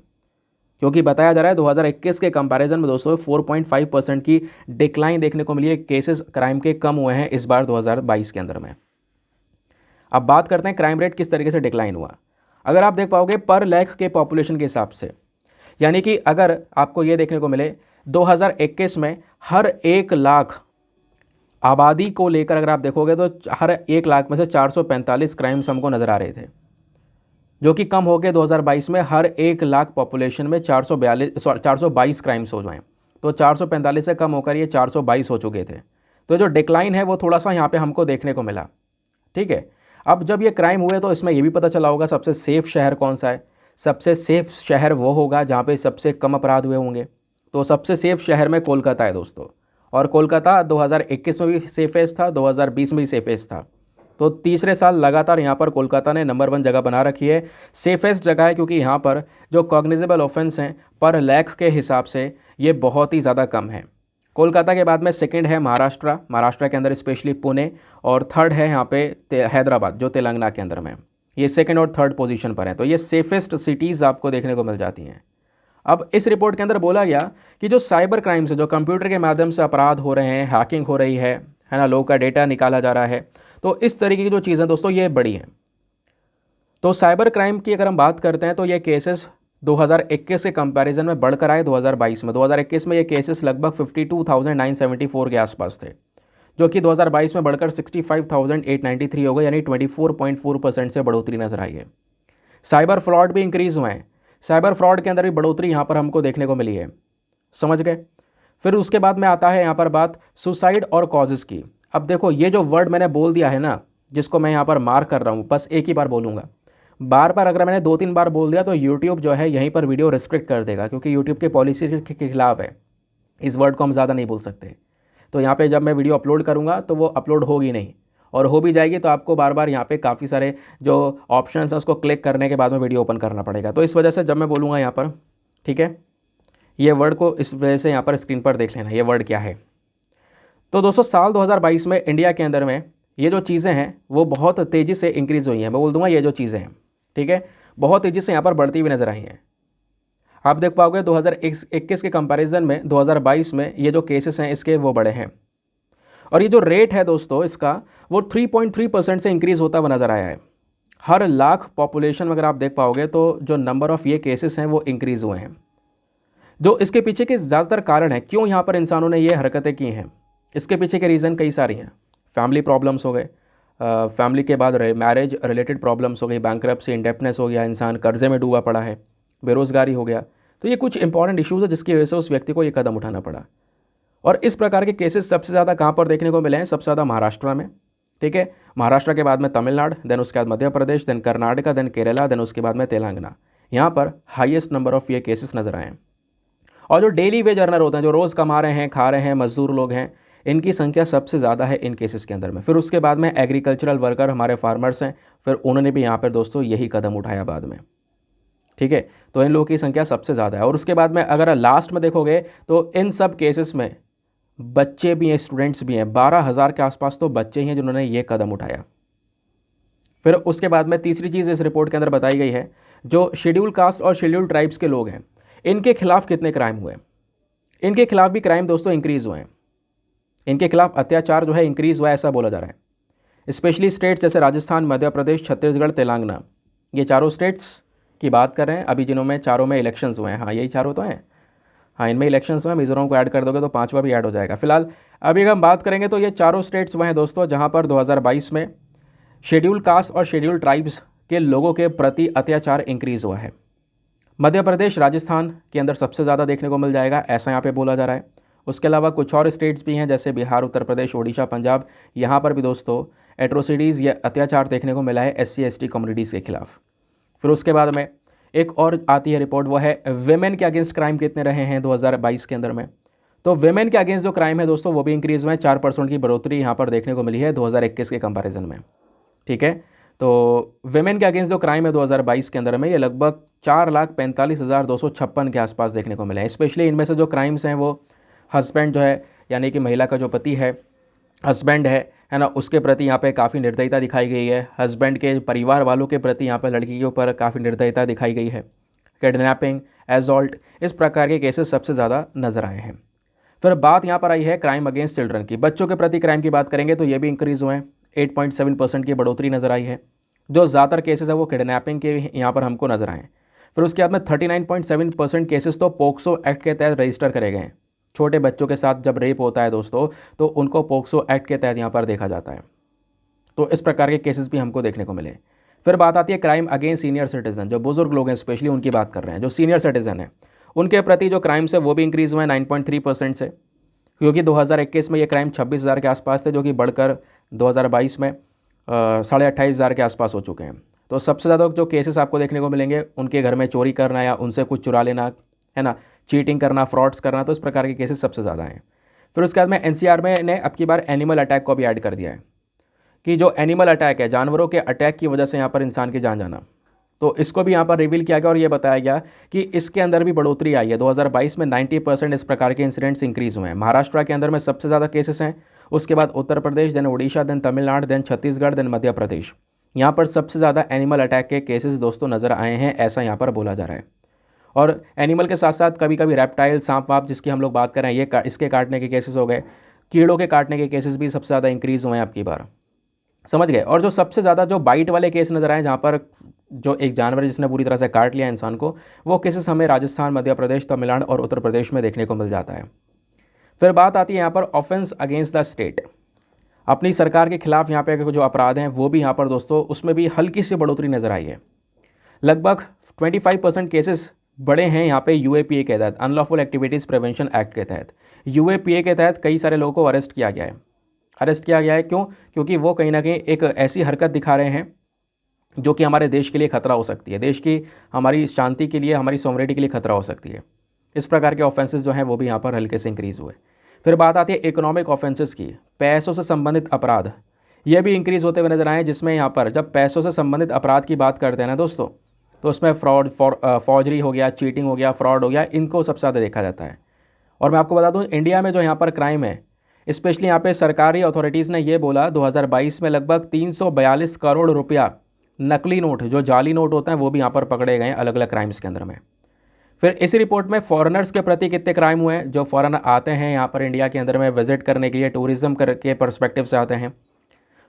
क्योंकि बताया जा रहा है 2021 के कंपैरिजन में दोस्तों 4.5% की डिक्लाइन देखने को मिली है। केसेस क्राइम के कम हुए हैं इस बार 2022 के अंदर में। अब बात करते हैं क्राइम रेट किस तरीके से डिक्लाइन हुआ। अगर आप देख पाओगे पर लाख के पॉपुलेशन के हिसाब से, यानी कि अगर आपको ये देखने को मिले 2021 में हर 1 लाख आबादी को लेकर अगर आप देखोगे तो हर 1 लाख में से 445 क्राइम्स हमको नज़र आ रहे थे, जो कि कम हो गए 2022 में हर 1 लाख पॉपुलेशन में 422 क्राइम्स हो जाएँ। तो 445 से कम होकर ये 422 हो चुके थे। तो जो डिक्लाइन है वो थोड़ा सा यहाँ पे हमको देखने को मिला। ठीक है, अब जब ये क्राइम हुए तो इसमें ये भी पता चला होगा सबसे सेफ़ शहर कौन सा है। सबसे सेफ़ शहर वो होगा जहाँ पे सबसे कम अपराध हुए होंगे। तो सबसे सेफ़ शहर में कोलकाता है दोस्तों, और कोलकाता 2021 में भी सेफेस्ट था, 2020 में भी सेफेस्ट था। तो तीसरे साल लगातार यहाँ पर कोलकाता ने नंबर 1 जगह बना रखी है, सेफेस्ट जगह है, क्योंकि यहाँ पर जो कॉग्निजेबल ऑफेंस हैं पर लाख के हिसाब से ये बहुत ही ज़्यादा कम है। कोलकाता के बाद में सेकंड है महाराष्ट्र के अंदर स्पेशली पुणे, और थर्ड है यहाँ पे हैदराबाद जो तेलंगाना के अंदर में। ये सेकंड और थर्ड पोजीशन पर है। तो ये सेफेस्ट सिटीज़ आपको देखने को मिल जाती हैं। अब इस रिपोर्ट के अंदर बोला गया कि जो साइबर क्राइम्स है, जो कंप्यूटर के माध्यम से अपराध हो रहे हैं, हैकिंग हो रही है ना, लोगों का डेटा निकाला जा रहा है, तो इस तरीके की जो चीज़ें दोस्तों ये बड़ी हैं। तो साइबर क्राइम की अगर हम बात करते हैं तो ये केसेस 2021 के कंपैरिजन में बढ़कर आए 2022 में। 2021 में ये केसेस लगभग 52,974 के आसपास थे, जो कि 2022 में बढ़कर 65,893 हो गए, यानी 24.4% से बढ़ोतरी नजर आई है। साइबर फ्रॉड भी इंक्रीज़ हुए हैं। साइबर फ्रॉड के अंदर भी बढ़ोतरी यहाँ पर हमको देखने को मिली है। समझ गए। फिर उसके बाद में आता है यहाँ पर बात सुसाइड और कॉजेज़ की। अब देखो ये जो वर्ड मैंने बोल दिया है ना, जिसको मैं यहाँ पर मार्क कर रहा हूँ, बस एक ही बार बोलूँगा। बार बार अगर मैंने 2-3 बार बोल दिया तो यूट्यूब जो है यहीं पर वीडियो रिस्ट्रिक्ट कर देगा, क्योंकि यूट्यूब के पॉलिसीज़ के खिलाफ है। इस वर्ड को हम ज़्यादा नहीं बोल सकते। तो यहाँ पे जब मैं वीडियो अपलोड करूँगा तो वो अपलोड होगी नहीं, और हो भी जाएगी तो आपको बार बार यहाँ पे काफ़ी सारे जो ऑप्शंस हैं उसको क्लिक करने के बाद में वीडियो ओपन करना पड़ेगा। तो इस वजह से जब मैं बोलूँगा यहाँ पर, ठीक है, ये वर्ड को इस वजह से यहाँ पर स्क्रीन पर देख लेना ये वर्ड क्या है। तो दोस्तों साल 2022 में इंडिया के अंदर में ये जो चीज़ें हैं वो बहुत तेज़ी से इंक्रीज़ हुई हैं। मैं बोल दूँगा ये जो चीज़ें हैं, ठीक है, बहुत तेज़ी से यहाँ पर बढ़ती हुई नज़र आई हैं। आप देख पाओगे 2021 के कंपैरिजन में 2022 में ये जो केसेस हैं इसके वो बड़े हैं, और ये जो रेट है दोस्तों इसका वो 3.3% से इंक्रीज़ होता हुआ नज़र आया है। हर लाख पॉपुलेशन में अगर आप देख पाओगे तो जो नंबर ऑफ़ ये केसेस हैं वो इंक्रीज़ हुए हैं। जो इसके पीछे के ज़्यादातर कारण है क्यों यहाँ पर इंसानों ने ये हरकतें की हैं, इसके पीछे के रीज़न कई सारी हैं। फैमिली प्रॉब्लम्स हो गए, फैमिली के बाद मैरिज रिलेटेड प्रॉब्लम्स हो गई, बैंकरप्सी, इंडेप्टनेस हो गया, इंसान कर्जे में डूबा पड़ा है, बेरोज़गारी हो गया। तो ये कुछ इंपॉर्टेंट इश्यूज़ है जिसकी वजह से उस व्यक्ति को ये कदम उठाना पड़ा। और इस प्रकार के केसेस सबसे ज़्यादा कहाँ पर देखने को मिले हैं? सबसे ज़्यादा महाराष्ट्र में, ठीक है, महाराष्ट्र के बाद में तमिलनाडु, देन उसके बाद Madhya Pradesh, then Karnataka, then Kerala, then उसके बाद में तेलंगाना। यहाँ पर हाईएस्ट नंबर ऑफ़ ये केसेस नज़र आए हैं। और जो डेली वेज अर्नर होते हैं, जो रोज़ कमा रहे हैं, खा रहे हैं, मजदूर लोग हैं, इनकी संख्या सबसे ज़्यादा है इन केसेस के अंदर में। फिर उसके बाद में एग्रीकल्चरल वर्कर हमारे फार्मर्स हैं, फिर उन्होंने भी यहाँ पर दोस्तों यही कदम उठाया बाद में, ठीक है। तो इन लोगों की संख्या सबसे ज़्यादा है। और उसके बाद में अगर लास्ट में देखोगे तो इन सब केसेस में बच्चे भी हैं, स्टूडेंट्स भी हैं। 12,000 के आसपास तो बच्चे ही हैं जिन्होंने ये कदम उठाया। फिर उसके बाद में तीसरी चीज़ इस रिपोर्ट के अंदर बताई गई है, जो शेड्यूल कास्ट और शेड्यूल ट्राइब्स के लोग हैं इनके खिलाफ कितने क्राइम हुए। इनके खिलाफ भी क्राइम दोस्तों इंक्रीज़ हुए हैं। इनके खिलाफ अत्याचार जो है इंक्रीज़ हुआ है ऐसा बोला जा रहा है। स्पेशली स्टेट्स जैसे राजस्थान, मध्य प्रदेश, छत्तीसगढ़, तेलंगाना, ये चारों स्टेट्स की बात कर रहे हैं अभी जिन्हों में चारों में इलेक्शंस हुए हैं। हाँ, यही चारों तो हैं। हाँ, इनमें इलेक्शंस हुए हैं। मिजोरम को ऐड कर दोगे तो पांचवा भी ऐड हो जाएगा। फिलहाल अभी अगर हम बात करेंगे तो ये चारों स्टेट्स वह हैं दोस्तों जहाँ पर 2022 में शेड्यूल कास्ट और शेड्यूल ट्राइब्स के लोगों के प्रति अत्याचार इंक्रीज़ हुआ है। मध्य प्रदेश, राजस्थान के अंदर सबसे ज़्यादा देखने को मिल जाएगा, ऐसा यहाँ पे बोला जा रहा है। उसके अलावा कुछ और स्टेट्स भी हैं जैसे बिहार, उत्तर प्रदेश, ओडिशा, पंजाब, यहाँ पर भी दोस्तों एट्रोसिटीज़ या अत्याचार देखने को मिला है SC/ST कम्युनिटीज़ के खिलाफ। फिर उसके बाद में एक और आती है रिपोर्ट, वो है वेमेन के अगेंस्ट क्राइम कितने रहे हैं 2022 के अंदर में। तो वेमेन के अगेंस्ट जो क्राइम है दोस्तों वो भी इंक्रीज़ हुए हैं। 4% की बढ़ोतरी यहाँ पर देखने को मिली है 2021 के कंपैरिजन में, ठीक है। तो वेमेन के अगेंस्ट जो क्राइम है 2022 के अंदर में ये लगभग 4,45,256 के आसपास देखने को मिले हैं। स्पेशली इनमें से जो क्राइम्स हैं वो हस्बैंड जो है, यानी कि महिला का जो पति है, हस्बैंड है, है ना, उसके प्रति यहाँ पे काफ़ी निर्दयता दिखाई गई है। हस्बैंड के परिवार वालों के प्रति यहाँ पे लड़की के ऊपर काफ़ी निर्दयता दिखाई गई है। किडनैपिंग, एजॉल्ट, इस प्रकार के केसेस सबसे ज़्यादा नज़र आए हैं। फिर बात यहाँ पर आई है क्राइम अगेंस्ट चिल्ड्रन की। बच्चों के प्रति क्राइम की बात करेंगे तो ये भी इंक्रीज़ हुए हैं, 8.7% की बढ़ोतरी नज़र आई है। जो ज़्यादातर केसेस है वो किडनैपिंग के यहाँ पर हमको नज़र आए। फिर उसके बाद में 39.7% केसेस तो पोक्सो एक्ट के तहत रजिस्टर करे गए हैं। छोटे बच्चों के साथ जब रेप होता है दोस्तों, तो उनको पोक्सो एक्ट के तहत यहाँ पर देखा जाता है। तो इस प्रकार के केसेस भी हमको देखने को मिले। फिर बात आती है क्राइम अगेंस्ट सीनियर सिटीजन। जो बुजुर्ग लोग हैं स्पेशली उनकी बात कर रहे हैं, जो सीनियर सिटीजन है उनके प्रति जो क्राइम्स है वो भी इंक्रीज़ हुए हैं 9.3% से, क्योंकि 2021 में ये क्राइम 26,000 के आसपास थे, जो कि बढ़कर 2022 में 28,500 के आसपास हो चुके हैं। तो सबसे ज़्यादा जो केसेस आपको देखने को मिलेंगे उनके घर में चोरी करना या उनसे कुछ चुरा लेना, है ना, चीटिंग करना, फ्रॉड्स करना, तो इस प्रकार के केसेस सबसे ज़्यादा हैं। फिर उसके बाद में एनसीआर में ने अब की बार एनिमल अटैक को भी ऐड कर दिया है कि जो एनिमल अटैक है, जानवरों के अटैक की वजह से यहाँ पर इंसान की जान जाना, तो इसको भी यहाँ पर रिवील किया गया और ये बताया गया कि इसके अंदर भी बढ़ोतरी आई है। 2022 में 90% इस प्रकार के इंसिडेंट्स इंक्रीज़ हुए हैं। महाराष्ट्र के अंदर में सबसे ज़्यादा केसेस हैं, उसके बाद Uttar Pradesh, then Orissa, then Tamil Nadu, then Chhattisgarh, then Madhya Pradesh. यहाँ पर सबसे ज़्यादा एनिमल अटैक के केसेस दोस्तों नज़र आए हैं, ऐसा यहाँ पर बोला जा रहा है। और एनिमल के साथ साथ कभी कभी रेप्टाइल, सांप वाप जिसकी हम लोग बात कर रहे हैं, ये इसके काटने के केसेस हो गए। कीड़ों के काटने के केसेस भी सबसे ज़्यादा इंक्रीज़ हुए हैं अब की बार, समझ गए। और जो सबसे ज़्यादा जो बाइट वाले केस नज़र आए, जहाँ पर जो एक जानवर जिसने पूरी तरह से काट लिया इंसान को, वो केसेस हमें राजस्थान, मध्य प्रदेश, तमिलनाडु और उत्तर प्रदेश में देखने को मिल जाता है। फिर बात आती है यहाँ पर ऑफेंस अगेंस्ट द स्टेट। अपनी सरकार के खिलाफ यहाँ पे जो अपराध हैं वो भी यहाँ पर दोस्तों उसमें भी हल्की सी बढ़ोतरी नज़र आई है। लगभग 25% केसेस बड़े हैं यहाँ पे यूएपीए के तहत, अनलॉफुल एक्टिविटीज़ प्रिवेंशन एक्ट के तहत। यूएपीए के तहत कई सारे लोगों को अरेस्ट किया गया है। क्यों? क्योंकि वो कहीं ना कहीं एक ऐसी हरकत दिखा रहे हैं जो कि हमारे देश के लिए खतरा हो सकती है, देश की हमारी शांति के लिए, हमारी सॉवरेनिटी के लिए खतरा हो सकती है। इस प्रकार के ऑफेंसेस जो हैं वो भी यहाँ पर हल्के से इंक्रीज़ हुए। फिर बात आती है इकोनॉमिक ऑफेंसेस की। पैसों से संबंधित अपराध ये भी इंक्रीज़ होते हुए नजर आए, जिसमें यहाँ पर जब पैसों से संबंधित अपराध की बात करते हैं ना दोस्तों, तो उसमें फॉर्जरी हो गया, चीटिंग हो गया, फ्रॉड हो गया, इनको सबसे ज़्यादा देखा जाता है। और मैं आपको बता दूँ, इंडिया में जो यहाँ पर क्राइम है, स्पेशली यहाँ पे सरकारी अथॉरिटीज़ ने ये बोला 2022 में लगभग 342 करोड़ रुपया नकली नोट, जो जाली नोट होते हैं, वो भी यहाँ पर पकड़े गए अलग अलग क्राइम्स के अंदर में। फिर इसी रिपोर्ट में फॉरेनर्स के प्रति कितने क्राइम हुए हैं। जो फॉरेनर आते हैं यहाँ पर इंडिया के अंदर में विजिट करने के लिए, टूरिज्म के पर्सपेक्टिव से आते हैं,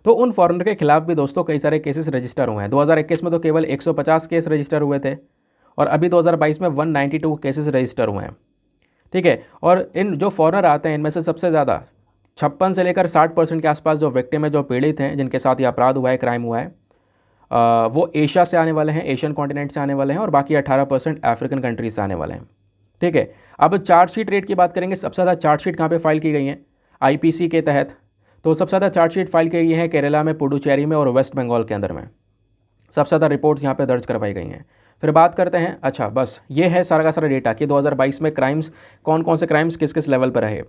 तो उन फॉरेनर के खिलाफ भी दोस्तों कई सारे केसेस रजिस्टर हुए हैं। 2021 में तो केवल 150 केस रजिस्टर हुए थे और अभी 2022 में 192 केसेस रजिस्टर हुए हैं, ठीक है। और इन जो फॉरेनर आते हैं इनमें से सबसे ज़्यादा 56 से लेकर 60% के आसपास जो विक्टिम है, जो पीड़ित हैं, जिनके साथ ये अपराध हुआ है, क्राइम हुआ है, वो एशिया से आने वाले हैं, एशियन कॉन्टिनेंट से आने वाले हैं, और बाकी 18% अफ्रीकन कंट्रीज से आने वाले हैं, ठीक है। अब चार्जशीट रेट की बात करेंगे। सबसे ज़्यादा चार्जशीट कहाँ पे फाइल की गई हैं? आईपीसी के तहत। तो सबसे ज़्यादा चार्जशीट फाइल की गई है केरला में, पुडुचेरी में और वेस्ट बंगाल के अंदर में। सबसे ज़्यादा रिपोर्ट्स यहाँ पे दर्ज करवाई गई हैं। फिर बात करते हैं, अच्छा बस ये है सारा का सारा डेटा कि 2022 में क्राइम्स, कौन कौन से क्राइम्स किस किस लेवल पर रहे।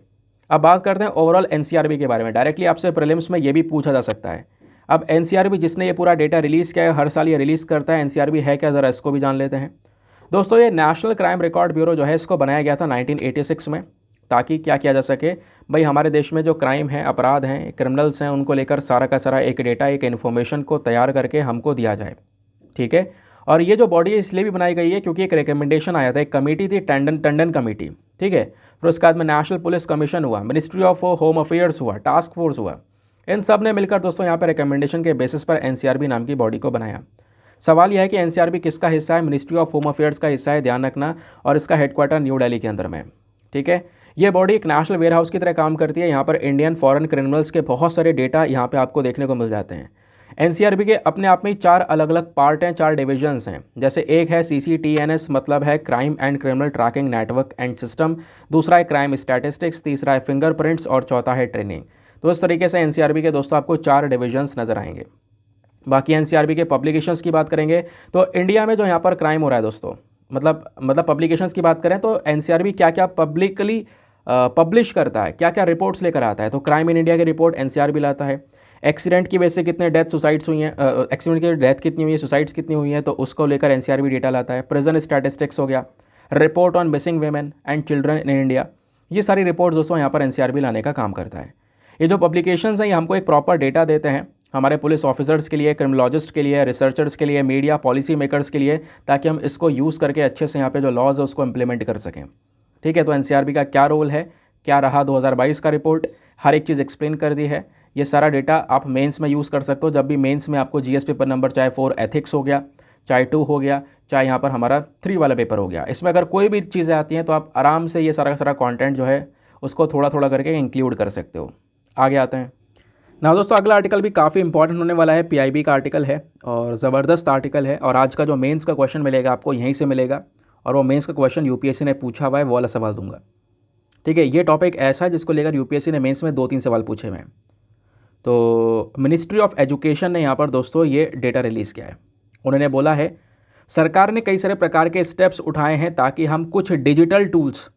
अब बात करते हैं ओवरऑल एनसीआरबी के बारे में। डायरेक्टली आपसे प्रीलिम्स में ये भी पूछा जा सकता है। अब एनसीआरबी जिसने ये पूरा डेटा रिलीज़ किया है, हर साल ये रिलीज़ करता है, एनसीआरबी है क्या, ज़रा इसको भी जान लेते हैं। दोस्तों ये नेशनल क्राइम रिकॉर्ड ब्यूरो जो है, इसको बनाया गया था 1986 में, ताकि क्या किया जा सके भाई, हमारे देश में जो क्राइम है, अपराध हैं, क्रिमिनल्स हैं, उनको लेकर सारा का सारा एक डेटा, एक इन्फॉर्मेशन को तैयार करके हमको दिया जाए, ठीक है। और ये जो बॉडी है इसलिए भी बनाई गई है क्योंकि एक रिकमेंडेशन आया था, एक कमेटी थी, टंडन कमेटी, ठीक है। फिर उसके बाद में नेशनल पुलिस कमीशन हुआ, मिनिस्ट्री ऑफ होम अफेयर्स हुआ, टास्क फोर्स हुआ, इन सब ने मिलकर दोस्तों यहाँ पर रिकमेंडेशन के बेसिस पर एनसीआरबी नाम की बॉडी को बनाया। सवाल यह है कि एनसीआरबी किसका हिस्सा है? मिनिस्ट्री ऑफ होम अफेयर्स का हिस्सा है, ध्यान रखना, और इसका हेडक्वार्टर न्यू दिल्ली के अंदर में, ठीक है। ये बॉडी एक नेशनल वेयर हाउस की तरह काम करती है। यहाँ पर इंडियन फॉरेन क्रिमिनल्स के बहुत सारे डेटा यहाँ पे आपको देखने को मिल जाते हैं। एनसीआरबी के अपने आप में 4 अलग अलग पार्ट हैं, 4 डिविजन्स हैं। जैसे एक है CCTNS, मतलब है crime and criminal tracking network and system, दूसरा है क्राइम स्टैटिस्टिक्स, तीसरा है फिंगरप्रिंट्स और चौथा है ट्रेनिंग। तो इस तरीके से एनसीआरबी के दोस्तों आपको 4 डिविजन्स नजर आएंगे। बाकी एनसीआरबी के पब्लिकेशंस की बात करेंगे तो इंडिया में जो यहाँ पर क्राइम हो रहा है दोस्तों, मतलब पब्लिकेशंस की बात करें तो एनसीआरबी क्या क्या पब्लिकली पब्लिश करता है, क्या क्या रिपोर्ट्स लेकर आता है। तो क्राइम इन इंडिया की रिपोर्ट एनसीआरबी लाता है। एक्सीडेंट की वजह से कितने डेथ सुसाइड्स हुई हैं, एक्सीडेंट की डेथ कितनी हुई है, सुसाइड्स कितनी हुई हैं, तो उसको लेकर एनसीआरबी डेटा लाता है। प्रिजन स्टैटिस्टिक्स हो गया, report on missing women and children in India, ये सारी रिपोर्ट्स दोस्तों यहाँ पर एनसीआरबी लाने का काम करता है। ये जो पब्लिकेशंस हैं ये हमको एक प्रॉपर डेटा देते हैं हमारे पुलिस ऑफिसर्स के लिए, क्रिमिनोलॉजिस्ट के लिए, रिसर्चर्स के लिए, मीडिया, पॉलिसी मेकर्स के लिए, ताकि हम इसको यूज़ करके अच्छे से यहाँ पे जो लॉज है उसको इम्प्लीमेंट कर सकें। ठीक है, तो एनसीआरबी का क्या रोल है, क्या रहा 2022 का रिपोर्ट, हर एक चीज़ एक्सप्लेन कर दी है। ये सारा डेटा आप मेंस में यूज़ कर सकते हो। जब भी मेंस में आपको जीएस पेपर नंबर चाहे 4 एथिक्स हो गया, चाहे 2 हो गया, चाहे यहाँ पर हमारा 3 वाला पेपर हो गया, इसमें अगर कोई भी चीज़ें आती हैं तो आप आराम से ये सारा का सारा कॉन्टेंट जो है उसको थोड़ा थोड़ा करके इंक्लूड कर सकते हो। आगे आते हैं ना दोस्तों, अगला आर्टिकल भी काफ़ी इंपॉर्टेंट होने वाला है। पीआईबी का आर्टिकल है और ज़बरदस्त आर्टिकल है, और आज का जो मेंस का क्वेश्चन मिलेगा आपको यहीं से मिलेगा, और वो मेंस का क्वेश्चन यूपीएससी ने पूछा हुआ है, वो वाला सवाल दूंगा। ठीक है, ये टॉपिक ऐसा है जिसको लेकर यूपीएससी ने मेंस में 2-3 सवाल पूछे हुए हैं। तो मिनिस्ट्री ऑफ एजुकेशन ने यहाँ पर दोस्तों ये डेटा रिलीज़ किया है। उन्होंने बोला है सरकार ने कई सारे प्रकार के स्टेप्स उठाए हैं ताकि हम कुछ डिजिटल टूल्स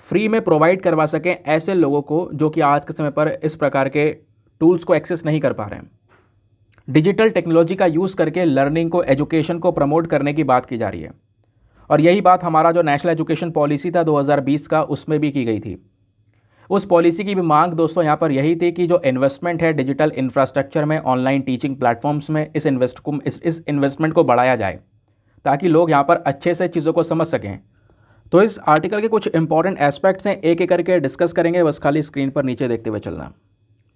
फ्री में प्रोवाइड करवा सकें ऐसे लोगों को जो कि आज के समय पर इस प्रकार के टूल्स को एक्सेस नहीं कर पा रहे हैं। डिजिटल टेक्नोलॉजी का यूज़ करके लर्निंग को, एजुकेशन को प्रमोट करने की बात की जा रही है, और यही बात हमारा जो नेशनल एजुकेशन पॉलिसी था 2020 का, उसमें भी की गई थी। उस पॉलिसी की भी मांग दोस्तों यहाँ पर यही थी कि जो इन्वेस्टमेंट है डिजिटल इंफ्रास्ट्रक्चर में, ऑनलाइन टीचिंग प्लेटफॉर्म्स में, इस इन्वेस्टमेंट को बढ़ाया जाए ताकि लोग यहाँ पर अच्छे से चीज़ों को समझ सकें। तो इस आर्टिकल के कुछ इंपॉर्टेंट एस्पेक्ट्स हैं, एक एक करके डिस्कस करेंगे, बस खाली स्क्रीन पर नीचे देखते हुए चलना।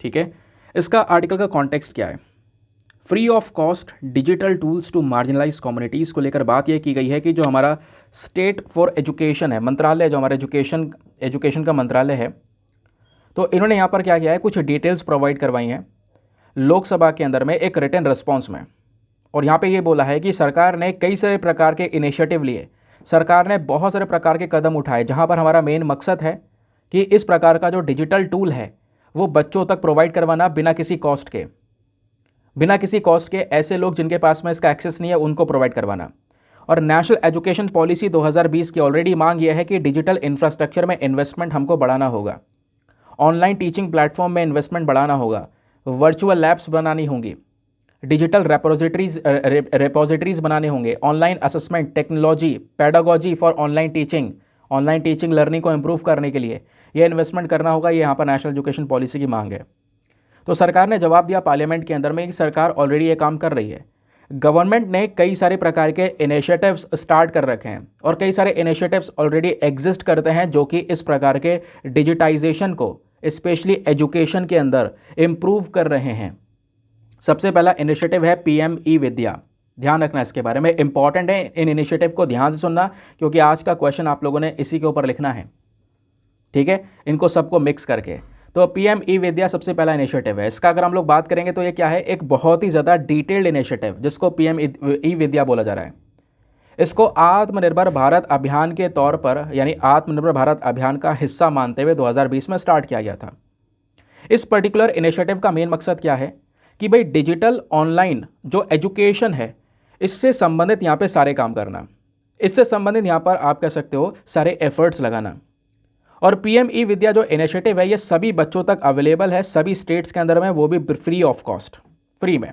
ठीक है, इसका आर्टिकल का कॉन्टेक्स्ट क्या है। Free of cost digital tools to marginalise communities को लेकर बात यह की गई है कि जो हमारा स्टेट फॉर एजुकेशन है, मंत्रालय, जो हमारा एजुकेशन का मंत्रालय है, तो इन्होंने यहाँ पर क्या किया है, कुछ डिटेल्स प्रोवाइड करवाई हैं लोकसभा के अंदर में एक रिटन रिस्पॉन्स में। और यहाँ पे ये बोला है कि सरकार ने कई सारे प्रकार के इनिशिएटिव लिए, सरकार ने बहुत सारे प्रकार के कदम उठाए, जहाँ पर हमारा मेन मकसद है कि इस प्रकार का जो डिजिटल टूल है वो बच्चों तक प्रोवाइड करवाना बिना किसी कॉस्ट के ऐसे लोग जिनके पास में इसका एक्सेस नहीं है उनको प्रोवाइड करवाना। और नेशनल एजुकेशन पॉलिसी 2020 की ऑलरेडी मांग यह है कि डिजिटल इंफ्रास्ट्रक्चर में इन्वेस्टमेंट हमको बढ़ाना होगा, ऑनलाइन टीचिंग प्लेटफॉर्म में इन्वेस्टमेंट बढ़ाना होगा, वर्चुअल लैब्स बनानी होंगी, डिजिटल रेपोजिटरीज बनाने होंगे, online assessment technology, pedagogy for online teaching learning को इम्प्रूव करने के लिए ये इन्वेस्टमेंट करना होगा। ये यहाँ पर नेशनल एजुकेशन पॉलिसी की मांग है। तो सरकार ने जवाब दिया पार्लियामेंट के अंदर में कि सरकार ऑलरेडी ये काम कर रही है। गवर्नमेंट ने कई सारे प्रकार के इनिशिएटिव्स स्टार्ट कर रखे हैं और कई सारे इनिशिएटिव्स ऑलरेडी एग्जिस्ट करते हैं जो कि इस प्रकार के डिजिटाइजेशन को स्पेशली एजुकेशन के अंदर इम्प्रूव कर रहे हैं। सबसे पहला इनिशिएटिव है पीएम ई विद्या। ध्यान रखना इसके बारे में, इंपॉर्टेंट है, इन इनिशिएटिव को ध्यान से सुनना क्योंकि आज का क्वेश्चन आप लोगों ने इसी के ऊपर लिखना है। ठीक है, इनको सबको मिक्स करके। तो पीएम ई विद्या सबसे पहला इनिशिएटिव है। इसका अगर हम लोग बात करेंगे तो ये क्या है, एक बहुत ही ज़्यादा डिटेल्ड इनिशिएटिव जिसको पीएम ई विद्या बोला जा रहा है। इसको आत्मनिर्भर भारत अभियान के तौर पर, यानी आत्मनिर्भर भारत अभियान का हिस्सा मानते हुए 2020 में स्टार्ट किया गया था। इस पर्टिकुलर इनिशिएटिव का मेन मकसद क्या है कि भाई डिजिटल ऑनलाइन जो एजुकेशन है इससे संबंधित यहाँ पे सारे काम करना, इससे संबंधित यहाँ पर आप कह सकते हो सारे एफर्ट्स लगाना। और पीएम ई विद्या जो इनिशिएटिव है ये सभी बच्चों तक अवेलेबल है, सभी स्टेट्स के अंदर में, वो भी फ्री ऑफ कॉस्ट, फ्री में।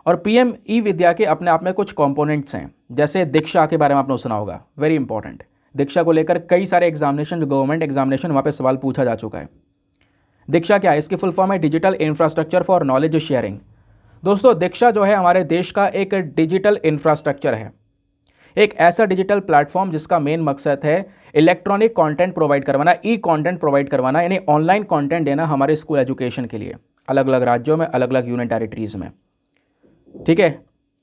और पीएम ई विद्या के अपने आप में कुछ कंपोनेंट्स हैं, जैसे दीक्षा के बारे में आपने सुना होगा, वेरी इंपॉर्टेंट। दीक्षा को लेकर कई सारे एग्जामिनेशन, जो गवर्नमेंट एग्जामिनेशन, वहाँ पे सवाल पूछा जा चुका है। दीक्षा क्या है, इसकी फुल फॉर्म है digital infrastructure for knowledge sharing. दोस्तों दीक्षा जो है हमारे देश का एक डिजिटल इंफ्रास्ट्रक्चर है, एक ऐसा डिजिटल प्लेटफॉर्म जिसका मेन मकसद है इलेक्ट्रॉनिक कंटेंट प्रोवाइड करवाना, ई कंटेंट प्रोवाइड करवाना, यानी ऑनलाइन कंटेंट देना हमारे स्कूल एजुकेशन के लिए, अलग अलग राज्यों में, अलग अलग यूनियन टेरिटरीज में। ठीक है,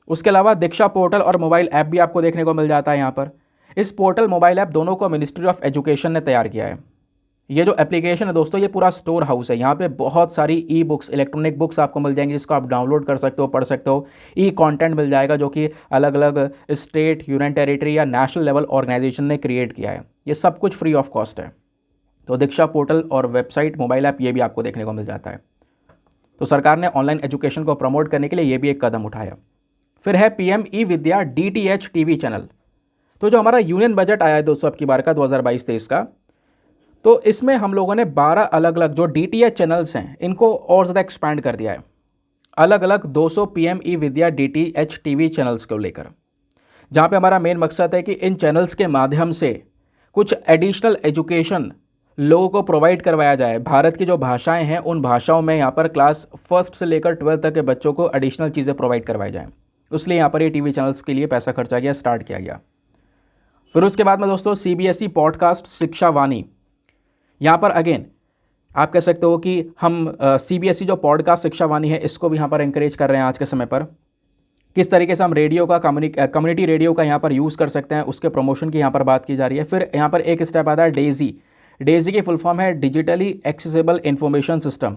उसके अलावा दीक्षा पोर्टल और मोबाइल ऐप भी आपको देखने को मिल जाता है यहाँ पर। इस पोर्टल, मोबाइल ऐप दोनों को मिनिस्ट्री ऑफ एजुकेशन ने तैयार किया है। ये जो एप्लीकेशन है दोस्तों, ये पूरा स्टोर हाउस है। यहाँ पे बहुत सारी ई बुक्स, इलेक्ट्रॉनिक बुक्स आपको मिल जाएंगी जिसको आप डाउनलोड कर सकते हो, पढ़ सकते हो। ई कंटेंट मिल जाएगा जो कि अलग अलग स्टेट, यूनियन टेरिटरी या नेशनल लेवल ऑर्गेनाइजेशन ने क्रिएट किया है। ये सब कुछ फ्री ऑफ कॉस्ट है। तो दीक्षा पोर्टल और वेबसाइट, मोबाइल ऐप, ये भी आपको देखने को मिल जाता है। तो सरकार ने ऑनलाइन एजुकेशन को प्रमोट करने के लिए ये भी एक कदम उठाया। फिर है पीएम ई विद्या डीटीएच टीवी चैनल। तो जो हमारा यूनियन बजट आया है दोस्तों अब की बार का 2022-23 का, तो इसमें हम लोगों ने 12 अलग अलग जो डीटीएच चैनल्स हैं इनको और ज़्यादा एक्सपैंड कर दिया है, अलग अलग 200 पीएम ई विद्या डीटीएच टीवी चैनल्स को लेकर, जहाँ पे हमारा मेन मकसद है कि इन चैनल्स के माध्यम से कुछ एडिशनल एजुकेशन लोगों को प्रोवाइड करवाया जाए। भारत की जो भाषाएं हैं उन भाषाओं में यहाँ पर क्लास फर्स्ट से लेकर 12 तक के बच्चों को एडिशनल चीज़ें प्रोवाइड करवाई जाएँ। इसलिए यहाँ पर ये टीवी चैनल्स के लिए पैसा खर्चा गया, स्टार्ट किया गया। फिर उसके बाद में दोस्तों CBSE पॉडकास्ट शिक्षा वाणी। यहाँ पर अगेन आप कह सकते हो कि हम CBSE जो पॉडकास्ट शिक्षा वाणी है इसको भी यहाँ पर इंकरेज कर रहे हैं आज के समय पर। किस तरीके से हम रेडियो का कम्युनिटी रेडियो का यहाँ पर यूज़ कर सकते हैं, उसके प्रमोशन की यहाँ पर बात की जा रही है। फिर यहाँ पर एक स्टेप आता है डेजी। डेजी की फुल फॉर्म है डिजिटली एक्सेसिबल इंफॉर्मेशन सिस्टम।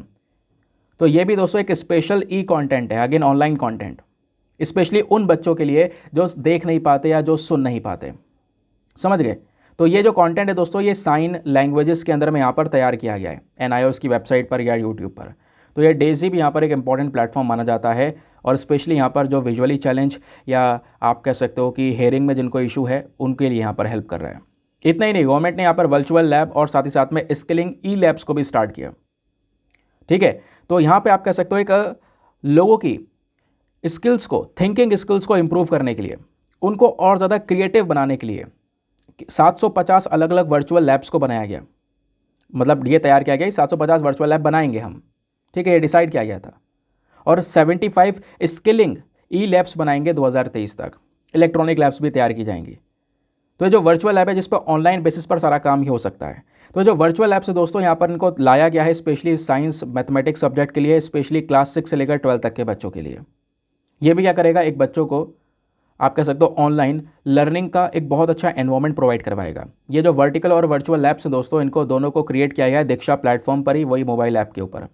तो ये भी दोस्तों एक स्पेशल कंटेंट है, अगेन ऑनलाइन कंटेंट, स्पेशली उन बच्चों के लिए जो देख नहीं पाते या जो सुन नहीं पाते। समझ गए? तो ये जो कंटेंट है दोस्तों ये साइन लैंग्वेजेस के अंदर में यहाँ पर तैयार किया गया है NIOS की वेबसाइट पर या यूट्यूब पर। तो ये डेजी भी यहाँ पर एक इंपॉर्टेंट प्लेटफॉर्म माना जाता है और स्पेशली यहाँ पर जो विजुअली चैलेंज या आप कह सकते हो कि हेयरिंग में जिनको इशू है उनके लिए यहाँ पर हेल्प कर रहा है। इतना ही नहीं, गवर्नमेंट ने यहाँ पर वर्चुअल लैब और साथ ही साथ में स्किलिंग लैब्स को भी स्टार्ट किया। ठीक है, तो यहाँ पर आप कह सकते हो एक लोगों की स्किल्स को, थिंकिंग स्किल्स को इम्प्रूव करने के लिए, उनको और ज़्यादा क्रिएटिव बनाने के लिए 750 अलग अलग वर्चुअल लैब्स को बनाया गया। मतलब ये तैयार किया गया 750 वर्चुअल लैब बनाएंगे हम। ठीक है, ये डिसाइड किया गया था। और 75 स्किलिंग लैब्स बनाएंगे 2023 तक। इलेक्ट्रॉनिक लैब्स भी तैयार की जाएंगी। तो ये जो वर्चुअल लैब है जिस पर ऑनलाइन बेसिस पर सारा काम ही हो सकता है। तो जो वर्चुअल लैब्स है दोस्तों यहाँ पर इनको लाया गया है स्पेशली साइंस मैथमेटिक्स सब्जेक्ट के लिए, स्पेशली क्लास 6 से लेकर 12 तक के बच्चों के लिए। ये भी क्या करेगा, एक बच्चों को आप कह सकते हो ऑनलाइन लर्निंग का एक बहुत अच्छा एनवायरनमेंट प्रोवाइड करवाएगा। ये जो वर्टिकल और वर्चुअल लैब्स हैं दोस्तों इनको दोनों को क्रिएट किया गया है दीक्षा प्लेटफॉर्म पर ही, वही मोबाइल ऐप के ऊपर।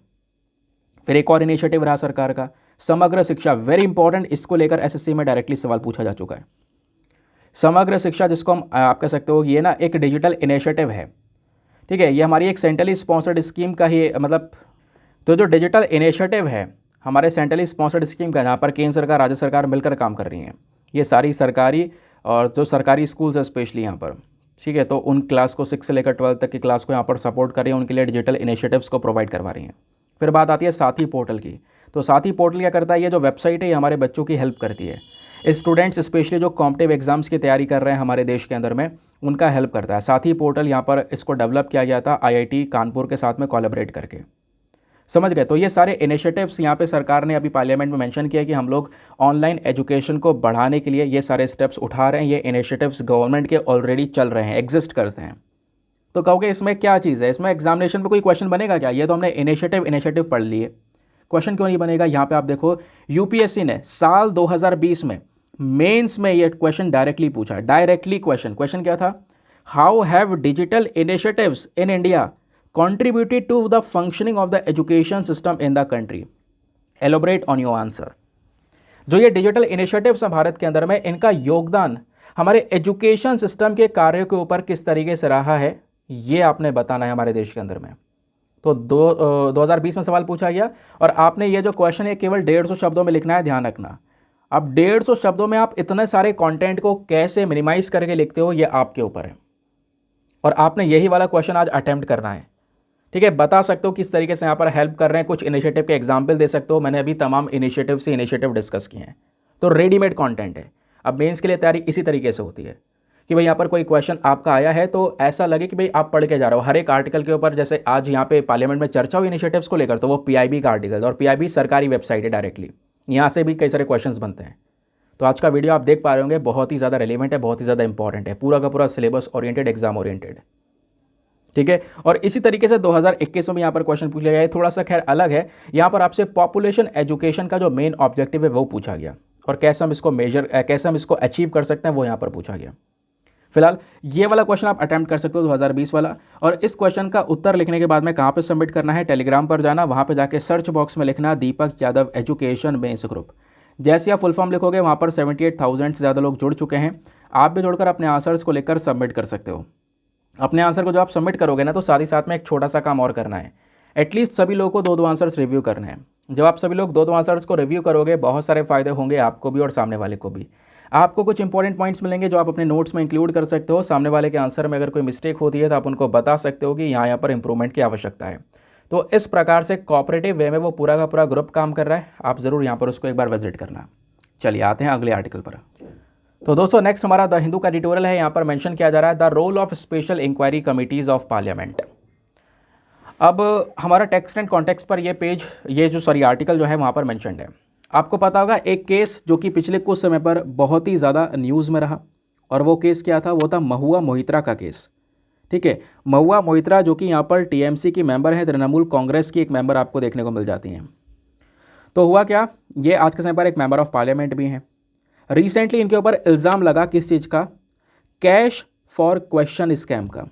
फिर एक और इनिशिएटिव रहा सरकार का समग्र शिक्षा, वेरी इंपॉर्टेंट, इसको लेकर SSC में डायरेक्टली सवाल पूछा जा चुका है। समग्र शिक्षा जिसको हम आप कह सकते हो ये ना एक डिजिटल इनिशिएटिव है। ठीक है, ये हमारी एक सेंट्रली स्पॉन्सर्ड स्कीम का ही मतलब, तो जो डिजिटल इनिशिएटिव है हमारे सेंट्रली स्पॉन्सर्ड स्कीम का, जहाँ पर केंद्र सरकार राज्य सरकार मिलकर काम कर रही हैं। ये सारी सरकारी और जो सरकारी स्कूल्स है स्पेशली यहाँ पर, ठीक है, तो उन क्लास को 6 से लेकर 12 तक की क्लास को यहाँ पर सपोर्ट कर रही है, उनके लिए डिजिटल इनिशिएटिव्स को प्रोवाइड करवा रही हैं। फिर बात आती है साथी पोर्टल की। तो साथी पोर्टल क्या करता है, ये जो वेबसाइट है ये हमारे बच्चों की हेल्प करती है। स्टूडेंट्स स्पेशली जो कॉम्पिटिटिव एग्जाम्स की तैयारी कर रहे हैं हमारे देश के अंदर में, उनका हेल्प करता है साथी पोर्टल। यहाँ पर इसको डेवलप किया गया था IIT कानपुर के साथ में कोलैबोरेट करके। समझ गए? तो ये सारे इनिशिएटिव्स यहाँ पे सरकार ने अभी पार्लियामेंट में मेंशन किया कि हम लोग ऑनलाइन एजुकेशन को बढ़ाने के लिए ये सारे स्टेप्स उठा रहे हैं। ये इनिशिएटिव्स गवर्नमेंट के ऑलरेडी चल रहे हैं, एग्जिस्ट करते हैं। तो कहोगे इसमें क्या चीज़ है, इसमें एग्जामिनेशन में कोई क्वेश्चन बनेगा क्या? ये तो हमने इनिशिएटिव पढ़ लिए, क्वेश्चन क्यों नहीं बनेगा? यहाँ पे आप देखो UPSC ने साल 2020 में मेंस में ये क्वेश्चन डायरेक्टली पूछा। डायरेक्टली क्वेश्चन क्या था, how have digital initiatives in India contributed to the functioning of the education system in the country? Elaborate on your answer. जो ये डिजिटल इनिशिएटिव्स हैं भारत के अंदर में, इनका योगदान हमारे एजुकेशन सिस्टम के कार्यों के ऊपर किस तरीके से रहा है, ये आपने बताना है हमारे देश के अंदर में। तो 2020 में सवाल पूछा गया और आपने ये जो क्वेश्चन है केवल 150 शब्दों में लिखना है, ध्यान रखना। अब 150 शब्दों में आप इतने सारे कंटेंट को कैसे मिनिमाइज करके लिखते हो, ये आपके ऊपर है। और आपने यही वाला क्वेश्चन आज अटेम्प्ट करना है। ठीक है, बता सकते हो किस तरीके से यहाँ पर हेल्प कर रहे हैं, कुछ इनिशिएटिव के एग्जाम्पल दे सकते हो। मैंने अभी तमाम इनिशिएटिव डिस्कस किए हैं। तो रेडीमेड कंटेंट है। अब मेंस के लिए तैयारी इसी तरीके से होती है कि भाई यहाँ पर कोई क्वेश्चन आपका आया है तो ऐसा लगे कि भाई आप पढ़ के जा रहे हो हर एक आर्टिकल के ऊपर। जैसे आज यहाँ पे पार्लियामेंट में चर्चा हुई इनिशिएटिव्स को लेकर, तो वो PIB का आर्टिकल, और PIB सरकारी वेबसाइट है, डायरेक्टली यहाँ से भी कई सारे क्वेश्चन बनते हैं। तो आज का वीडियो आप देख पा रहे होंगे, बहुत ही ज़्यादा रेलिवेंट है, बहुत ही ज़्यादा इंपॉर्टेंट है, पूरा का पूरा सिलेबस ओरिएंटेड, एग्जाम ओरिएंटेड। ठीक है, और इसी तरीके से 2021 में यहाँ पर क्वेश्चन पूछ लिया गया है, थोड़ा सा खैर अलग है। यहाँ पर आपसे पॉपुलेशन एजुकेशन का जो मेन ऑब्जेक्टिव है वो पूछा गया, और कैसे हम इसको कैसे हम इसको अचीव कर सकते हैं वो यहाँ पर पूछा गया। फिलहाल ये वाला क्वेश्चन आप अटेम्प्ट कर सकते हो 2020 वाला। और इस क्वेश्चन का उत्तर लिखने के बाद में कहाँ पे सबमिट करना है, टेलीग्राम पर जाना, वहाँ पे जाके सर्च बॉक्स में लिखना दीपक यादव एजुकेशन मेंस ग्रुप। जैसे आप फुल फॉर्म लिखोगे वहाँ पर 78,000 से ज़्यादा लोग जुड़ चुके हैं। आप भी जुड़कर अपने आंसर्स को लेकर सबमिट कर सकते हो। अपने आंसर को जब आप सबमिट करोगे ना, तो साथ ही साथ में एक छोटा सा काम और करना है। एटलीस्ट सभी लोगों को 2-2 आंसर्स रिव्यू करने हैं। जब आप सभी लोग 2-2 आंसर्स को रिव्यू करोगे, बहुत सारे फायदे होंगे आपको भी और सामने वाले को भी। आपको कुछ इंपॉर्टेंट पॉइंट्स मिलेंगे जो आप अपने नोट्स में इंक्लूड कर सकते हो। सामने वाले के आंसर में अगर कोई मिस्टेक होती है तो आप उनको बता सकते हो कि यहाँ पर इंप्रूवमेंट की आवश्यकता है। तो इस प्रकार से कोऑपरेटिव वे में वो पूरा का पूरा ग्रुप काम कर रहा है। आप ज़रूर यहाँ पर उसको एक बार विजिट करना। चलिए आते हैं अगले आर्टिकल पर। तो दोस्तों नेक्स्ट हमारा द हिंदू का एडिटोरियल है। यहाँ पर मेंशन किया जा रहा है the role of special inquiry committees of parliament. अब हमारा टेक्स्ट एंड कॉन्टेक्स्ट पर ये जो आर्टिकल जो है वहाँ पर मेंशन्ड है। आपको पता होगा एक केस जो कि पिछले कुछ समय पर बहुत ही ज़्यादा न्यूज़ में रहा, और वो केस क्या था? वो था महुआ मोहित्रा का केस। ठीक है, महुआ मोहित्रा जो कि यहाँ पर टीएमसी की मेंबर है, तृणमूल कांग्रेस की एक मेंबर आपको देखने को मिल जाती हैं। तो हुआ क्या, ये आज के समय पर एक मेंबर ऑफ पार्लियामेंट भी हैं। रिसेंटली इनके ऊपर इल्ज़ाम लगा किस चीज़ का? कैश फॉर क्वेश्चन स्कैम का।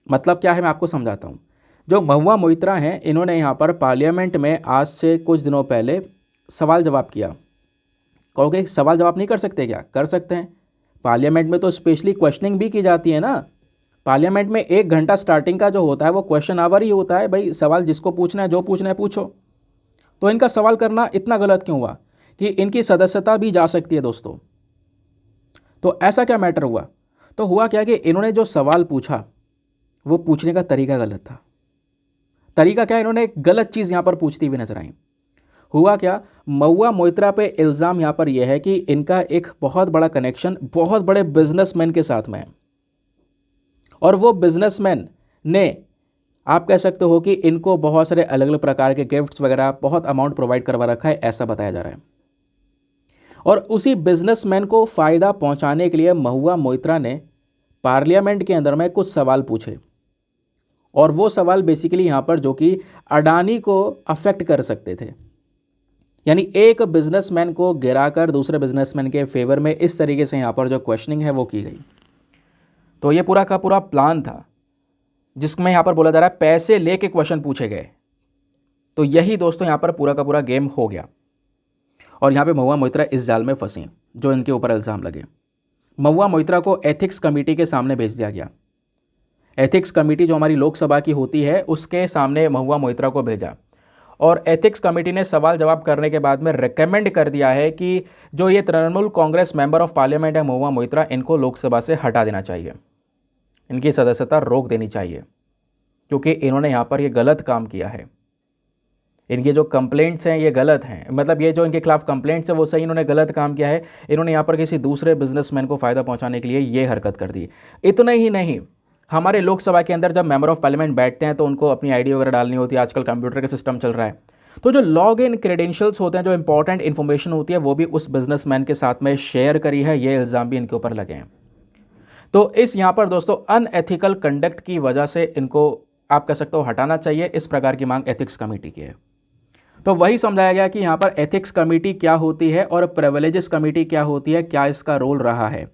मतलब क्या है, मैं आपको समझाता हूँ। जो महुआ मोहित्रा हैं, इन्होंने यहाँ पर पार्लियामेंट में आज से कुछ दिनों पहले सवाल जवाब किया। कहोगे सवाल जवाब नहीं कर सकते क्या? कर सकते हैं। पार्लियामेंट में तो स्पेशली क्वेश्चनिंग भी की जाती है ना। पार्लियामेंट में 1 घंटा स्टार्टिंग का जो होता है वो क्वेश्चन आवर ही होता है। भाई सवाल जिसको पूछना है, जो पूछना है पूछो। तो इनका सवाल करना इतना गलत क्यों हुआ कि इनकी सदस्यता भी जा सकती है दोस्तों? तो ऐसा क्या मैटर हुआ? तो हुआ क्या कि इन्होंने जो सवाल पूछा वो पूछने का तरीका गलत था। तरीका क्या? इन्होंने एक गलत चीज़ यहाँ पर पूछती हुई नजर आई। हुआ क्या, महुआ मोहित्रा पे इल्ज़ाम यहाँ पर यह है कि इनका एक बहुत बड़ा कनेक्शन बहुत बड़े बिजनेसमैन के साथ में है, और वो बिजनेसमैन ने, आप कह सकते हो कि इनको बहुत सारे अलग अलग प्रकार के गिफ्ट्स वगैरह बहुत अमाउंट प्रोवाइड करवा रखा है, ऐसा बताया जा रहा है। और उसी बिजनेसमैन को फ़ायदा पहुंचाने के लिए महुआ मोहित्रा ने पार्लियामेंट के अंदर में कुछ सवाल पूछे, और वो सवाल बेसिकली यहाँ पर जो कि अडानी को अफेक्ट कर सकते थे। यानी एक बिजनेसमैन को गिराकर दूसरे बिजनेसमैन के फेवर में इस तरीके से यहाँ पर जो क्वेश्चनिंग है वो की गई। तो ये पूरा का पूरा प्लान था, जिसमें यहाँ पर बोला जा रहा है पैसे लेके क्वेश्चन पूछे गए। तो यही दोस्तों यहाँ पर पूरा का पूरा गेम हो गया, और यहाँ पे महुआ मोहित्रा इस जाल में फंसी जो इनके ऊपर इल्ज़ाम लगे। महुआ मोहित्रा को एथिक्स कमेटी के सामने भेज दिया गया। एथिक्स कमेटी जो हमारी लोकसभा की होती है उसके सामने महुआ मोहित्रा को भेजा, और एथिक्स कमेटी ने सवाल जवाब करने के बाद में रिकमेंड कर दिया है कि जो ये Trinamool Congress member of parliament है महुआ मोहित्रा, इनको लोकसभा से हटा देना चाहिए, इनकी सदस्यता रोक देनी चाहिए, क्योंकि इन्होंने यहाँ पर ये गलत काम किया है। इनके जो कंप्लेंट्स हैं ये गलत हैं, मतलब ये जो इनके खिलाफ कंप्लेंट्स है वो सही, इन्होंने गलत काम किया है। इन्होंने यहाँ पर किसी दूसरे बिजनेसमैन को फ़ायदा पहुँचाने के लिए ये हरकत कर दी। इतना ही नहीं, हमारे लोकसभा के अंदर जब मेंबर ऑफ पार्लियामेंट बैठते हैं तो उनको अपनी आईडी वगैरह डालनी होती है। आजकल कंप्यूटर का सिस्टम चल रहा है, तो जो लॉग इन क्रेडेंशियल्स होते हैं, जो इंपॉर्टेंट इन्फॉर्मेशन होती है, वो भी उस बिजनेसमैन के साथ में शेयर करी है। ये इल्ज़ाम भी इनके ऊपर लगे हैं। तो इस यहाँ पर दोस्तों अनएथिकल कंडक्ट की वजह से इनको, आप कह सकते हो, हटाना चाहिए। इस प्रकार की मांग एथिक्स कमेटी की है। तो वही समझाया गया कि यहाँ पर एथिक्स कमेटी क्या होती है और प्रिविलेजेस कमेटी क्या होती है, क्या इसका रोल रहा है,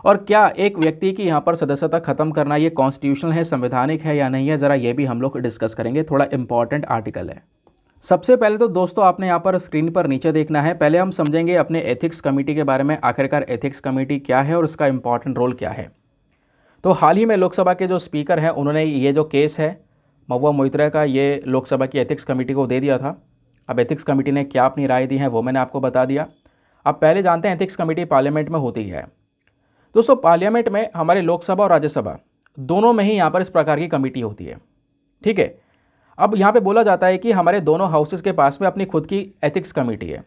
और क्या एक व्यक्ति की यहाँ पर सदस्यता खत्म करना ये कॉन्स्टिट्यूशनल है, संवैधानिक है या नहीं है, ज़रा ये भी हम लोग डिस्कस करेंगे। थोड़ा इंपॉर्टेंट आर्टिकल है। सबसे पहले तो दोस्तों आपने यहाँ पर स्क्रीन पर नीचे देखना है। पहले हम समझेंगे अपने एथिक्स कमेटी के बारे में, आखिरकार एथिक्स कमेटी क्या है और उसका इंपॉर्टेंट रोल क्या है। तो हाल ही में लोकसभा के जो स्पीकर हैं उन्होंने ये जो केस है महुआ मोहित्रा का, ये लोकसभा की एथिक्स कमेटी को दे दिया था। अब एथिक्स कमेटी ने क्या अपनी राय दी है वो मैंने आपको बता दिया। अब पहले जानते हैं एथिक्स कमेटी पार्लियामेंट में होती है। दोस्तों पार्लियामेंट में हमारे लोकसभा और राज्यसभा दोनों में ही यहाँ पर इस प्रकार की कमेटी होती है। ठीक है, अब यहाँ पे बोला जाता है कि हमारे दोनों हाउसेस के पास में अपनी खुद की एथिक्स कमेटी है।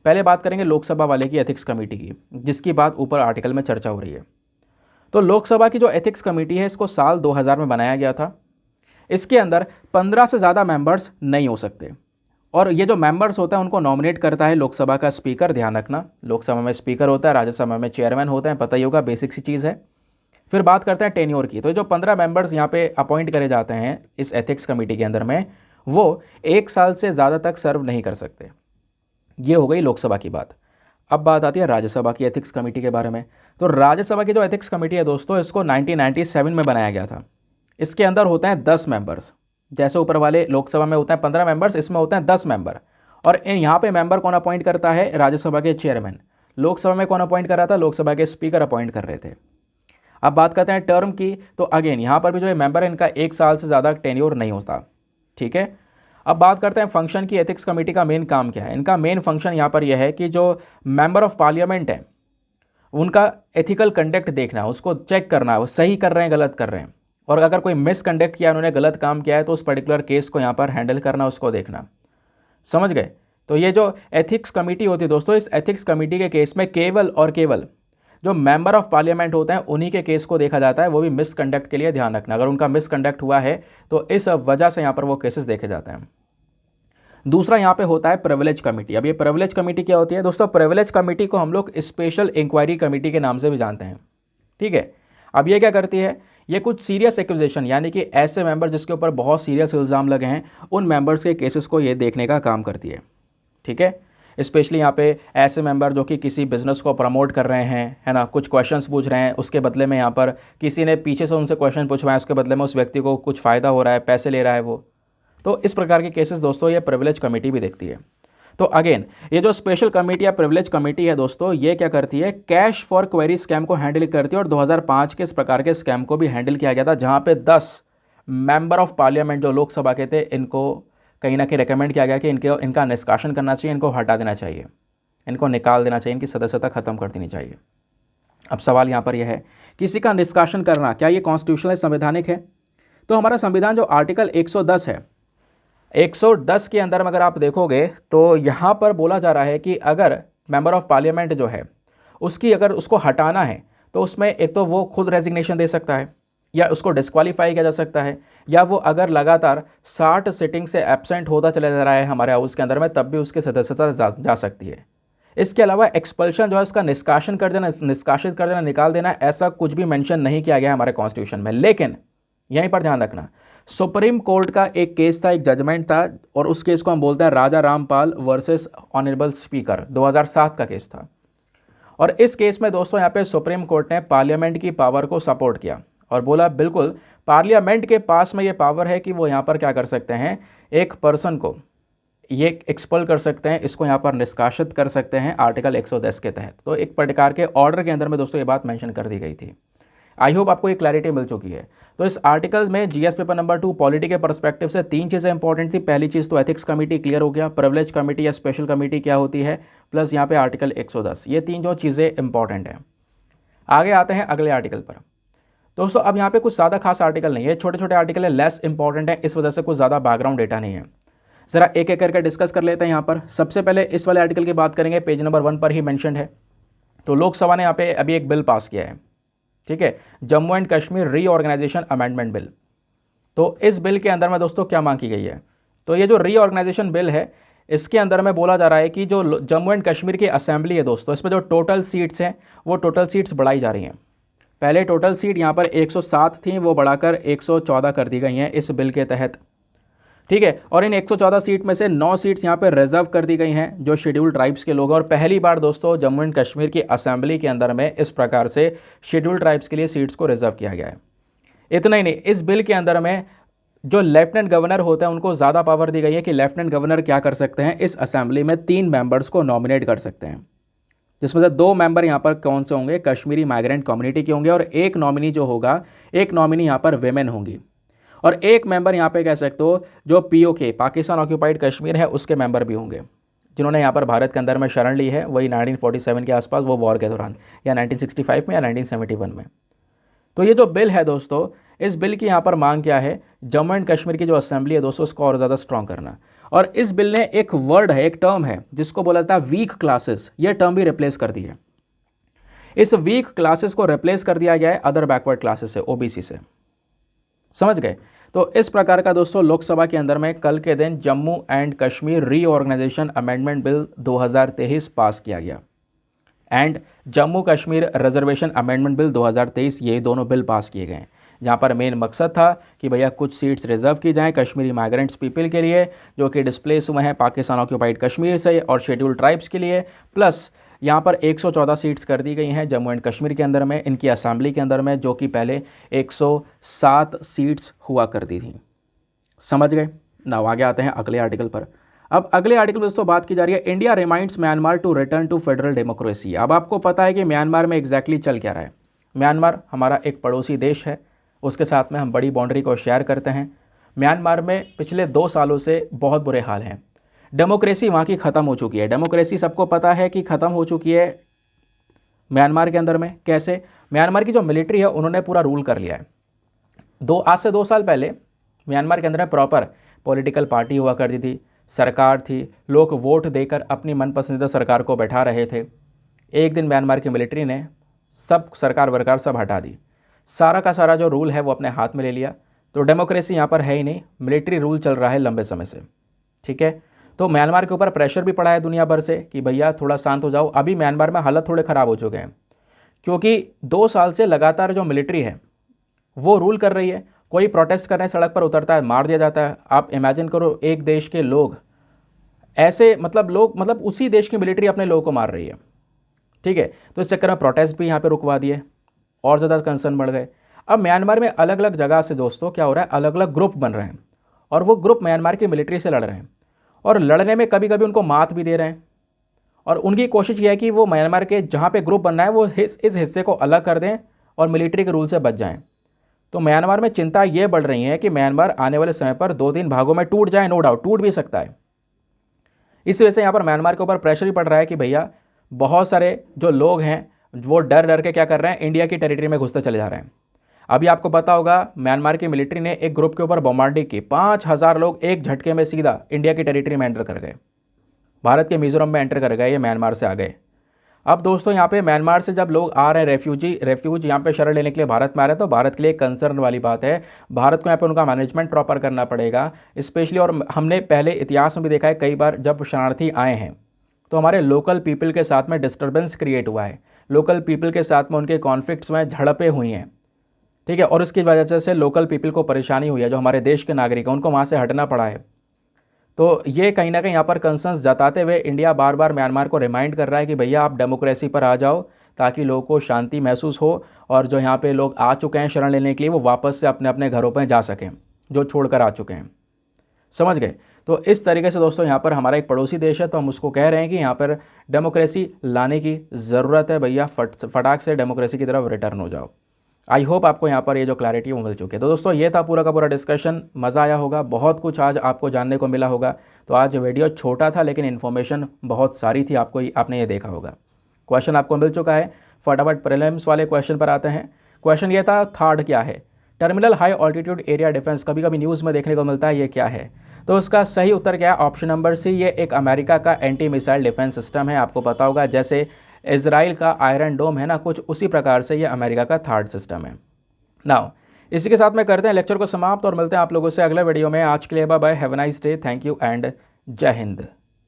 पहले बात करेंगे लोकसभा वाले की एथिक्स कमेटी की, जिसकी बात ऊपर आर्टिकल में चर्चा हो रही है। तो लोकसभा की जो एथिक्स कमेटी है इसको साल 2000 में बनाया गया था। इसके अंदर 15 से ज़्यादा मेंबर्स नहीं हो सकते, और ये जो मेंबर्स होता है उनको नॉमिनेट करता है लोकसभा का स्पीकर। ध्यान रखना, लोकसभा में स्पीकर होता है, राज्यसभा में चेयरमैन होते हैं, पता ही होगा, बेसिक सी चीज़ है। फिर बात करते हैं टेन्योर की। तो जो 15 मेंबर्स यहाँ पे अपॉइंट करे जाते हैं इस एथिक्स कमेटी के अंदर में, वो 1 साल से ज़्यादा तक सर्व नहीं कर सकते। ये हो गई लोकसभा की बात। अब बात आती है राज्यसभा की एथिक्स कमेटी के बारे में। तो राज्यसभा की जो एथिक्स कमेटी है दोस्तों, इसको 1997 में बनाया गया था। इसके अंदर होते हैं 10 मेंबर्स। जैसे ऊपर वाले लोकसभा में होते हैं 15 मेंबर्स, इसमें होते हैं 10 मेंबर। और यहाँ पे मेंबर कौन अपॉइंट करता है? राज्यसभा के चेयरमैन। लोकसभा में कौन अपॉइंट कर रहा था? लोकसभा के स्पीकर अपॉइंट कर रहे थे। अब बात करते हैं टर्म की। तो अगेन यहाँ पर भी जो मेंबर है इनका 1 साल से ज़्यादा टेन्योर नहीं होता। ठीक है, अब बात करते हैं फंक्शन की। एथिक्स कमेटी का मेन काम क्या है? इनका मेन फंक्शन यहाँ पर यह है कि जो मेंबर ऑफ पार्लियामेंट है उनका एथिकल कंडक्ट देखना है, उसको चेक करना है, वो सही कर रहे हैं गलत कर रहे हैं, और अगर कोई मिसकंडक्ट किया, उन्होंने गलत काम किया है, तो उस पर्टिकुलर केस को यहाँ पर हैंडल करना, उसको देखना। समझ गए? तो ये जो एथिक्स कमेटी होती है दोस्तों, इस एथिक्स कमेटी के केस में केवल और केवल जो मेंबर ऑफ पार्लियामेंट होते हैं उन्हीं के केस को देखा जाता है, वो भी मिसकंडक्ट के लिए ध्यान रखना। अगर उनका मिसकंडक्ट हुआ है तो इस वजह से यहाँ पर वो केसेस देखे जाते हैं। दूसरा यहाँ पे होता है प्रिविलेज कमेटी। अब ये प्रिविलेज कमेटी क्या होती है दोस्तों? प्रिविलेज कमेटी को हम लोग स्पेशल इंक्वायरी कमेटी के नाम से भी जानते हैं, ठीक है। अब ये क्या करती है? ये कुछ सीरियस एक्यूजेशन, यानी कि ऐसे मेंबर जिसके ऊपर बहुत सीरियस इल्ज़ाम लगे हैं, उन मेंबर्स के केसेस को ये देखने का काम करती है, ठीक है। स्पेशली यहाँ पे ऐसे मेंबर जो कि किसी बिजनेस को प्रमोट कर रहे हैं, है ना, कुछ क्वेश्चंस पूछ रहे हैं, उसके बदले में यहाँ पर किसी ने पीछे से उनसे क्वेश्चन पूछवाए, उसके बदले में उस व्यक्ति को कुछ फ़ायदा हो रहा है, पैसे ले रहा है वो, तो इस प्रकार के केसेस दोस्तों ये प्रिविलेज कमेटी भी देखती है। तो अगेन ये जो स्पेशल कमेटी या प्रिविलेज कमेटी है दोस्तों, ये क्या करती है? कैश फॉर क्वेरी स्कैम को हैंडल करती है। और 2005 के इस प्रकार के स्कैम को भी हैंडल किया गया था, जहाँ पे 10 मेंबर ऑफ पार्लियामेंट जो लोकसभा के थे, इनको कहीं ना कहीं रिकमेंड किया गया कि इनका निष्कासन करना चाहिए, इनको हटा देना चाहिए, इनको निकाल देना चाहिए, इनकी सदस्यता खत्म कर देनी चाहिए। अब सवाल यहाँ पर यह है, किसी का निष्कासन करना क्या ये कॉन्स्टिट्यूशनल संवैधानिक है? तो हमारा संविधान जो आर्टिकल 110 है, 110 के अंदर में अगर आप देखोगे तो यहाँ पर बोला जा रहा है कि अगर मेंबर ऑफ पार्लियामेंट जो है उसकी अगर उसको हटाना है तो उसमें एक तो वो खुद रेजिग्नेशन दे सकता है, या उसको डिस्क्वालीफाई किया जा सकता है, या वो अगर लगातार 60 सिटिंग से एब्सेंट होता चला जा रहा है हमारे हाउस के अंदर में, तब भी उसकी सदस्यता जा सकती है। इसके अलावा एक्सपल्शन जो है उसका निष्कासित कर देना, निकाल देना, ऐसा कुछ भी मेंशन नहीं किया गया है हमारे कॉन्स्टिट्यूशन में। लेकिन यहीं पर ध्यान रखना, सुप्रीम कोर्ट का एक केस था, एक जजमेंट था, और उस केस को हम बोलते हैं राजा रामपाल वर्सेस ऑनरेबल स्पीकर, 2007 का केस था। और इस केस में दोस्तों यहाँ पे सुप्रीम कोर्ट ने पार्लियामेंट की पावर को सपोर्ट किया और बोला बिल्कुल पार्लियामेंट के पास में ये पावर है कि वो यहाँ पर क्या कर सकते हैं, एक पर्सन को ये एक्सपल कर सकते हैं, इसको यहाँ पर निष्कासित कर सकते हैं आर्टिकल 110 के तहत। तो एक प्रकार के ऑर्डर के अंदर में दोस्तों ये बात मेंशन कर दी गई थी। आई होप आपको ये क्लैरिटी मिल चुकी है। तो इस आर्टिकल में जीएस पेपर नंबर 2 पॉलिटी के पर्सपेक्टिव से 3 चीज़ें इंपॉर्टेंट थी। पहली चीज़ तो एथिक्स कमेटी क्लियर हो गया, प्रिविलेज कमेटी या स्पेशल कमेटी क्या होती है, प्लस यहाँ पे आर्टिकल 110, ये 3 जो चीज़ें इंपॉर्टेंट हैं। आगे आते हैं अगले आर्टिकल पर। दोस्तों अब यहाँ पे कुछ ज़्यादा खास आर्टिकल नहीं है, छोटे छोटे आर्टिकल है, लेस इंपॉर्टेंट है, इस वजह से कुछ ज़्यादा बैकग्राउंड डेटा नहीं है। ज़रा एक एक करके डिस्कस कर लेते हैं। यहाँ पर सबसे पहले इस वाले आर्टिकल की बात करेंगे, पेज नंबर 1 पर ही मैंशनड है। तो लोकसभा ने यहाँ पे अभी एक बिल पास किया है, ठीक है, Jammu and Kashmir reorganisation amendment bill. तो इस बिल के अंदर में दोस्तों क्या मांग की गई है? तो ये जो रीऑर्गेनाइजेशन बिल है, इसके अंदर में बोला जा रहा है कि जो जम्मू एंड कश्मीर की असेंबली है दोस्तों, इसमें जो टोटल सीट्स हैं वो टोटल सीट्स बढ़ाई जा रही हैं। पहले टोटल सीट यहाँ पर 107 थी, वो बढ़ाकर 114 कर दी गई हैं इस बिल के तहत, ठीक है। और इन 114 सीट में से 9 सीट्स यहाँ पर रिजर्व कर दी गई हैं जो शेड्यूल्ड ट्राइब्स के लोग हैं। और पहली बार दोस्तों जम्मू एंड कश्मीर की असेंबली के अंदर में इस प्रकार से शेड्यूल्ड ट्राइब्स के लिए सीट्स को रिजर्व किया गया है। इतना ही नहीं, इस बिल के अंदर में जो लेफ्टिनेंट गवर्नर होता है उनको ज़्यादा पावर दी गई है कि लेफ्टिनेंट गवर्नर क्या कर सकते हैं, इस असेंबली में 3 मेंबर्स को नॉमिनेट कर सकते हैं, जिसमें से 2 मेंबर यहाँ पर कौन से होंगे, कश्मीरी माइग्रेंट कम्युनिटी के होंगे, और एक नॉमिनी जो होगा, एक नॉमिनी यहाँ पर वेमेन होंगी, और एक मेंबर यहाँ पे कह सकते हो जो पीओके पाकिस्तान ऑक्यूपाइड कश्मीर है उसके मेंबर भी होंगे, जिन्होंने यहाँ पर भारत के अंदर में शरण ली है, वही 1947 के आसपास, वो वॉर के दौरान, या 1965 में या 1971 में। तो ये जो बिल है दोस्तों, इस बिल की यहाँ पर मांग क्या है, जम्मू एंड कश्मीर की जो असेंबली है दोस्तों उसको और ज़्यादा स्ट्रॉन्ग करना। और इस बिल ने एक वर्ड है, एक टर्म है जिसको बोला जाता है वीक क्लासेस, ये टर्म भी रिप्लेस कर दी है। इस वीक क्लासेस को रिप्लेस कर दिया गया है अदर बैकवर्ड क्लासेस से, ओबीसी से। समझ गए? तो इस प्रकार का दोस्तों लोकसभा के अंदर में कल के दिन Jammu and Kashmir reorganisation amendment bill 2023 pass किया गया, and Jammu Kashmir reservation amendment bill 2023, ये दोनों बिल पास किए गए हैं, जहाँ पर मेन मकसद था कि भैया कुछ सीट्स रिजर्व की जाएं कश्मीरी माइग्रेंट्स पीपल के लिए जो कि डिस्प्लेस हुए हैं पाकिस्तान ऑक्यूपाइड कश्मीर से, और शेड्यूल्ड ट्राइब्स के लिए। प्लस यहाँ पर 114 सीट्स कर दी गई हैं जम्मू एंड कश्मीर के अंदर में, इनकी असेंबली के अंदर में, जो कि पहले 107 सीट्स हुआ करती थी। समझ गए ना? आगे आते हैं अगले आर्टिकल पर। अब अगले आर्टिकल में दोस्तों बात की जा रही है, India reminds Myanmar to return to federal democracy. अब आपको पता है कि म्यांमार में एग्जैक्टली चल क्या रहा है। म्यांमार हमारा एक पड़ोसी देश है, उसके साथ में हम बड़ी बाउंड्री को शेयर करते हैं। म्यांमार में पिछले 2 सालों से बहुत बुरे हाल हैं। डेमोक्रेसी वहाँ की ख़त्म हो चुकी है। डेमोक्रेसी सबको पता है कि ख़त्म हो चुकी है म्यांमार के अंदर में। कैसे? म्यांमार की जो मिलिट्री है उन्होंने पूरा रूल कर लिया है। आज से 2 साल पहले म्यांमार के अंदर में प्रॉपर पॉलिटिकल पार्टी हुआ करती थी, सरकार थी, लोग वोट देकर अपनी मनपसंदीदा सरकार को बैठा रहे थे। एक दिन म्यांमार की मिलिट्री ने सब सरकार वरकार सब हटा दी, सारा का सारा जो रूल है वो अपने हाथ में ले लिया। तो डेमोक्रेसी यहाँ पर है ही नहीं, मिलिट्री रूल चल रहा है लंबे समय से। ठीक है, तो म्यांमार के ऊपर प्रेशर भी पड़ा है दुनिया भर से कि भैया थोड़ा शांत हो जाओ। अभी म्यांमार में हालत थोड़े ख़राब हो चुके हैं, क्योंकि 2 साल से लगातार जो मिलिट्री है वो रूल कर रही है। कोई प्रोटेस्ट करने सड़क पर उतरता है, मार दिया जाता है। आप इमेजिन करो, एक देश के लोग ऐसे, मतलब उसी देश की मिलिट्री अपने लोगों को मार रही है। ठीक है, तो इस चक्कर में प्रोटेस्ट भी यहाँ पे रुकवा दिए और ज़्यादा कंसर्न बढ़ गए। अब म्यांमार में अलग अलग जगह से दोस्तों क्या हो रहा है, अलग अलग ग्रुप बन रहे हैं और वो ग्रुप म्यांमार की मिलिट्री से लड़ रहे हैं और लड़ने में कभी कभी उनको मात भी दे रहे हैं। और उनकी कोशिश ये है कि वो म्यांमार के जहाँ पे ग्रुप बनना है वो इस हिस्से को अलग कर दें और मिलिट्री के रूल से बच जाएं। तो म्यांमार में चिंता ये बढ़ रही है कि म्यांमार आने वाले समय पर 2-3 भागों में टूट जाए। नो डाउट टूट भी सकता है। इस वजह से यहाँ पर म्यांमार के ऊपर प्रेशर भी पड़ रहा है कि भैया बहुत सारे जो लोग हैं वो डर डर के क्या कर रहे हैं, इंडिया की टेरिटरी में घुसते चले जा रहे हैं। अभी आपको पता होगा म्यांमार की मिलिट्री ने एक ग्रुप के ऊपर बॉम्बार्डिंग की, 5000 लोग एक झटके में सीधा इंडिया की टेरिटरी में एंटर कर गए, भारत के मिजोरम में एंटर कर गए, ये म्यांमार से आ गए। अब दोस्तों यहाँ पे म्यांमार से जब लोग आ रहे हैं, रेफ्यूज यहाँ पे शरण लेने के लिए भारत में आ रहे हैं, तो भारत के लिए कंसर्न वाली बात है। भारत को यहाँ पे उनका मैनेजमेंट प्रॉपर करना पड़ेगा स्पेशली। और हमने पहले इतिहास में भी देखा है, कई बार जब शरणार्थी आए हैं तो हमारे लोकल पीपल के साथ में डिस्टर्बेंस क्रिएट हुआ है, लोकल पीपल के साथ में उनके कॉन्फ्लिक्ट्स में झड़पें हुई हैं। ठीक है, और इसकी वजह से लोकल पीपल को परेशानी हुई है, जो हमारे देश के नागरिक हैं उनको वहाँ से हटना पड़ा है। तो ये कहीं ना कहीं यहाँ पर कंसर्न्स जताते हुए इंडिया बार बार म्यांमार को रिमाइंड कर रहा है कि भैया आप डेमोक्रेसी पर आ जाओ, ताकि लोगों को शांति महसूस हो और जो यहाँ पे लोग आ चुके हैं शरण लेने के लिए वो वापस से अपने अपने घरों पर जा सकें, जो छोड़कर आ चुके हैं। समझ गए? तो इस तरीके से दोस्तों यहाँ पर हमारा एक पड़ोसी देश है, तो हम उसको कह रहे हैं कि यहाँ पर डेमोक्रेसी लाने की ज़रूरत है। भैया फटाक से डेमोक्रेसी की तरफ रिटर्न हो जाओ। आई होप आपको यहाँ पर ये जो क्लैरिटी है वो मिल चुकी है। तो दोस्तों ये था पूरा का पूरा डिस्कशन, मज़ा आया होगा, बहुत कुछ आज आपको जानने को मिला होगा। तो आज वीडियो छोटा था लेकिन इन्फॉर्मेशन बहुत सारी थी, आपने ये देखा होगा। क्वेश्चन आपको मिल चुका है, फटाफट प्रीलिम्स वाले क्वेश्चन पर आते हैं। क्वेश्चन ये था, थर्ड क्या है? Terminal high altitude area defence कभी कभी न्यूज़ में देखने को मिलता है, ये क्या है? तो उसका सही उत्तर क्या है? ऑप्शन नंबर सी, ये एक अमेरिका का एंटी मिसाइल डिफेंस सिस्टम है। आपको पता होगा जैसे इजराइल का आयरन डोम है ना, कुछ उसी प्रकार से ये अमेरिका का थर्ड सिस्टम है। नाउ इसी के साथ में करते हैं लेक्चर को समाप्त और मिलते हैं आप लोगों से अगले वीडियो में। आज के लिए bye bye, have a nice day, thank you and जय हिंद।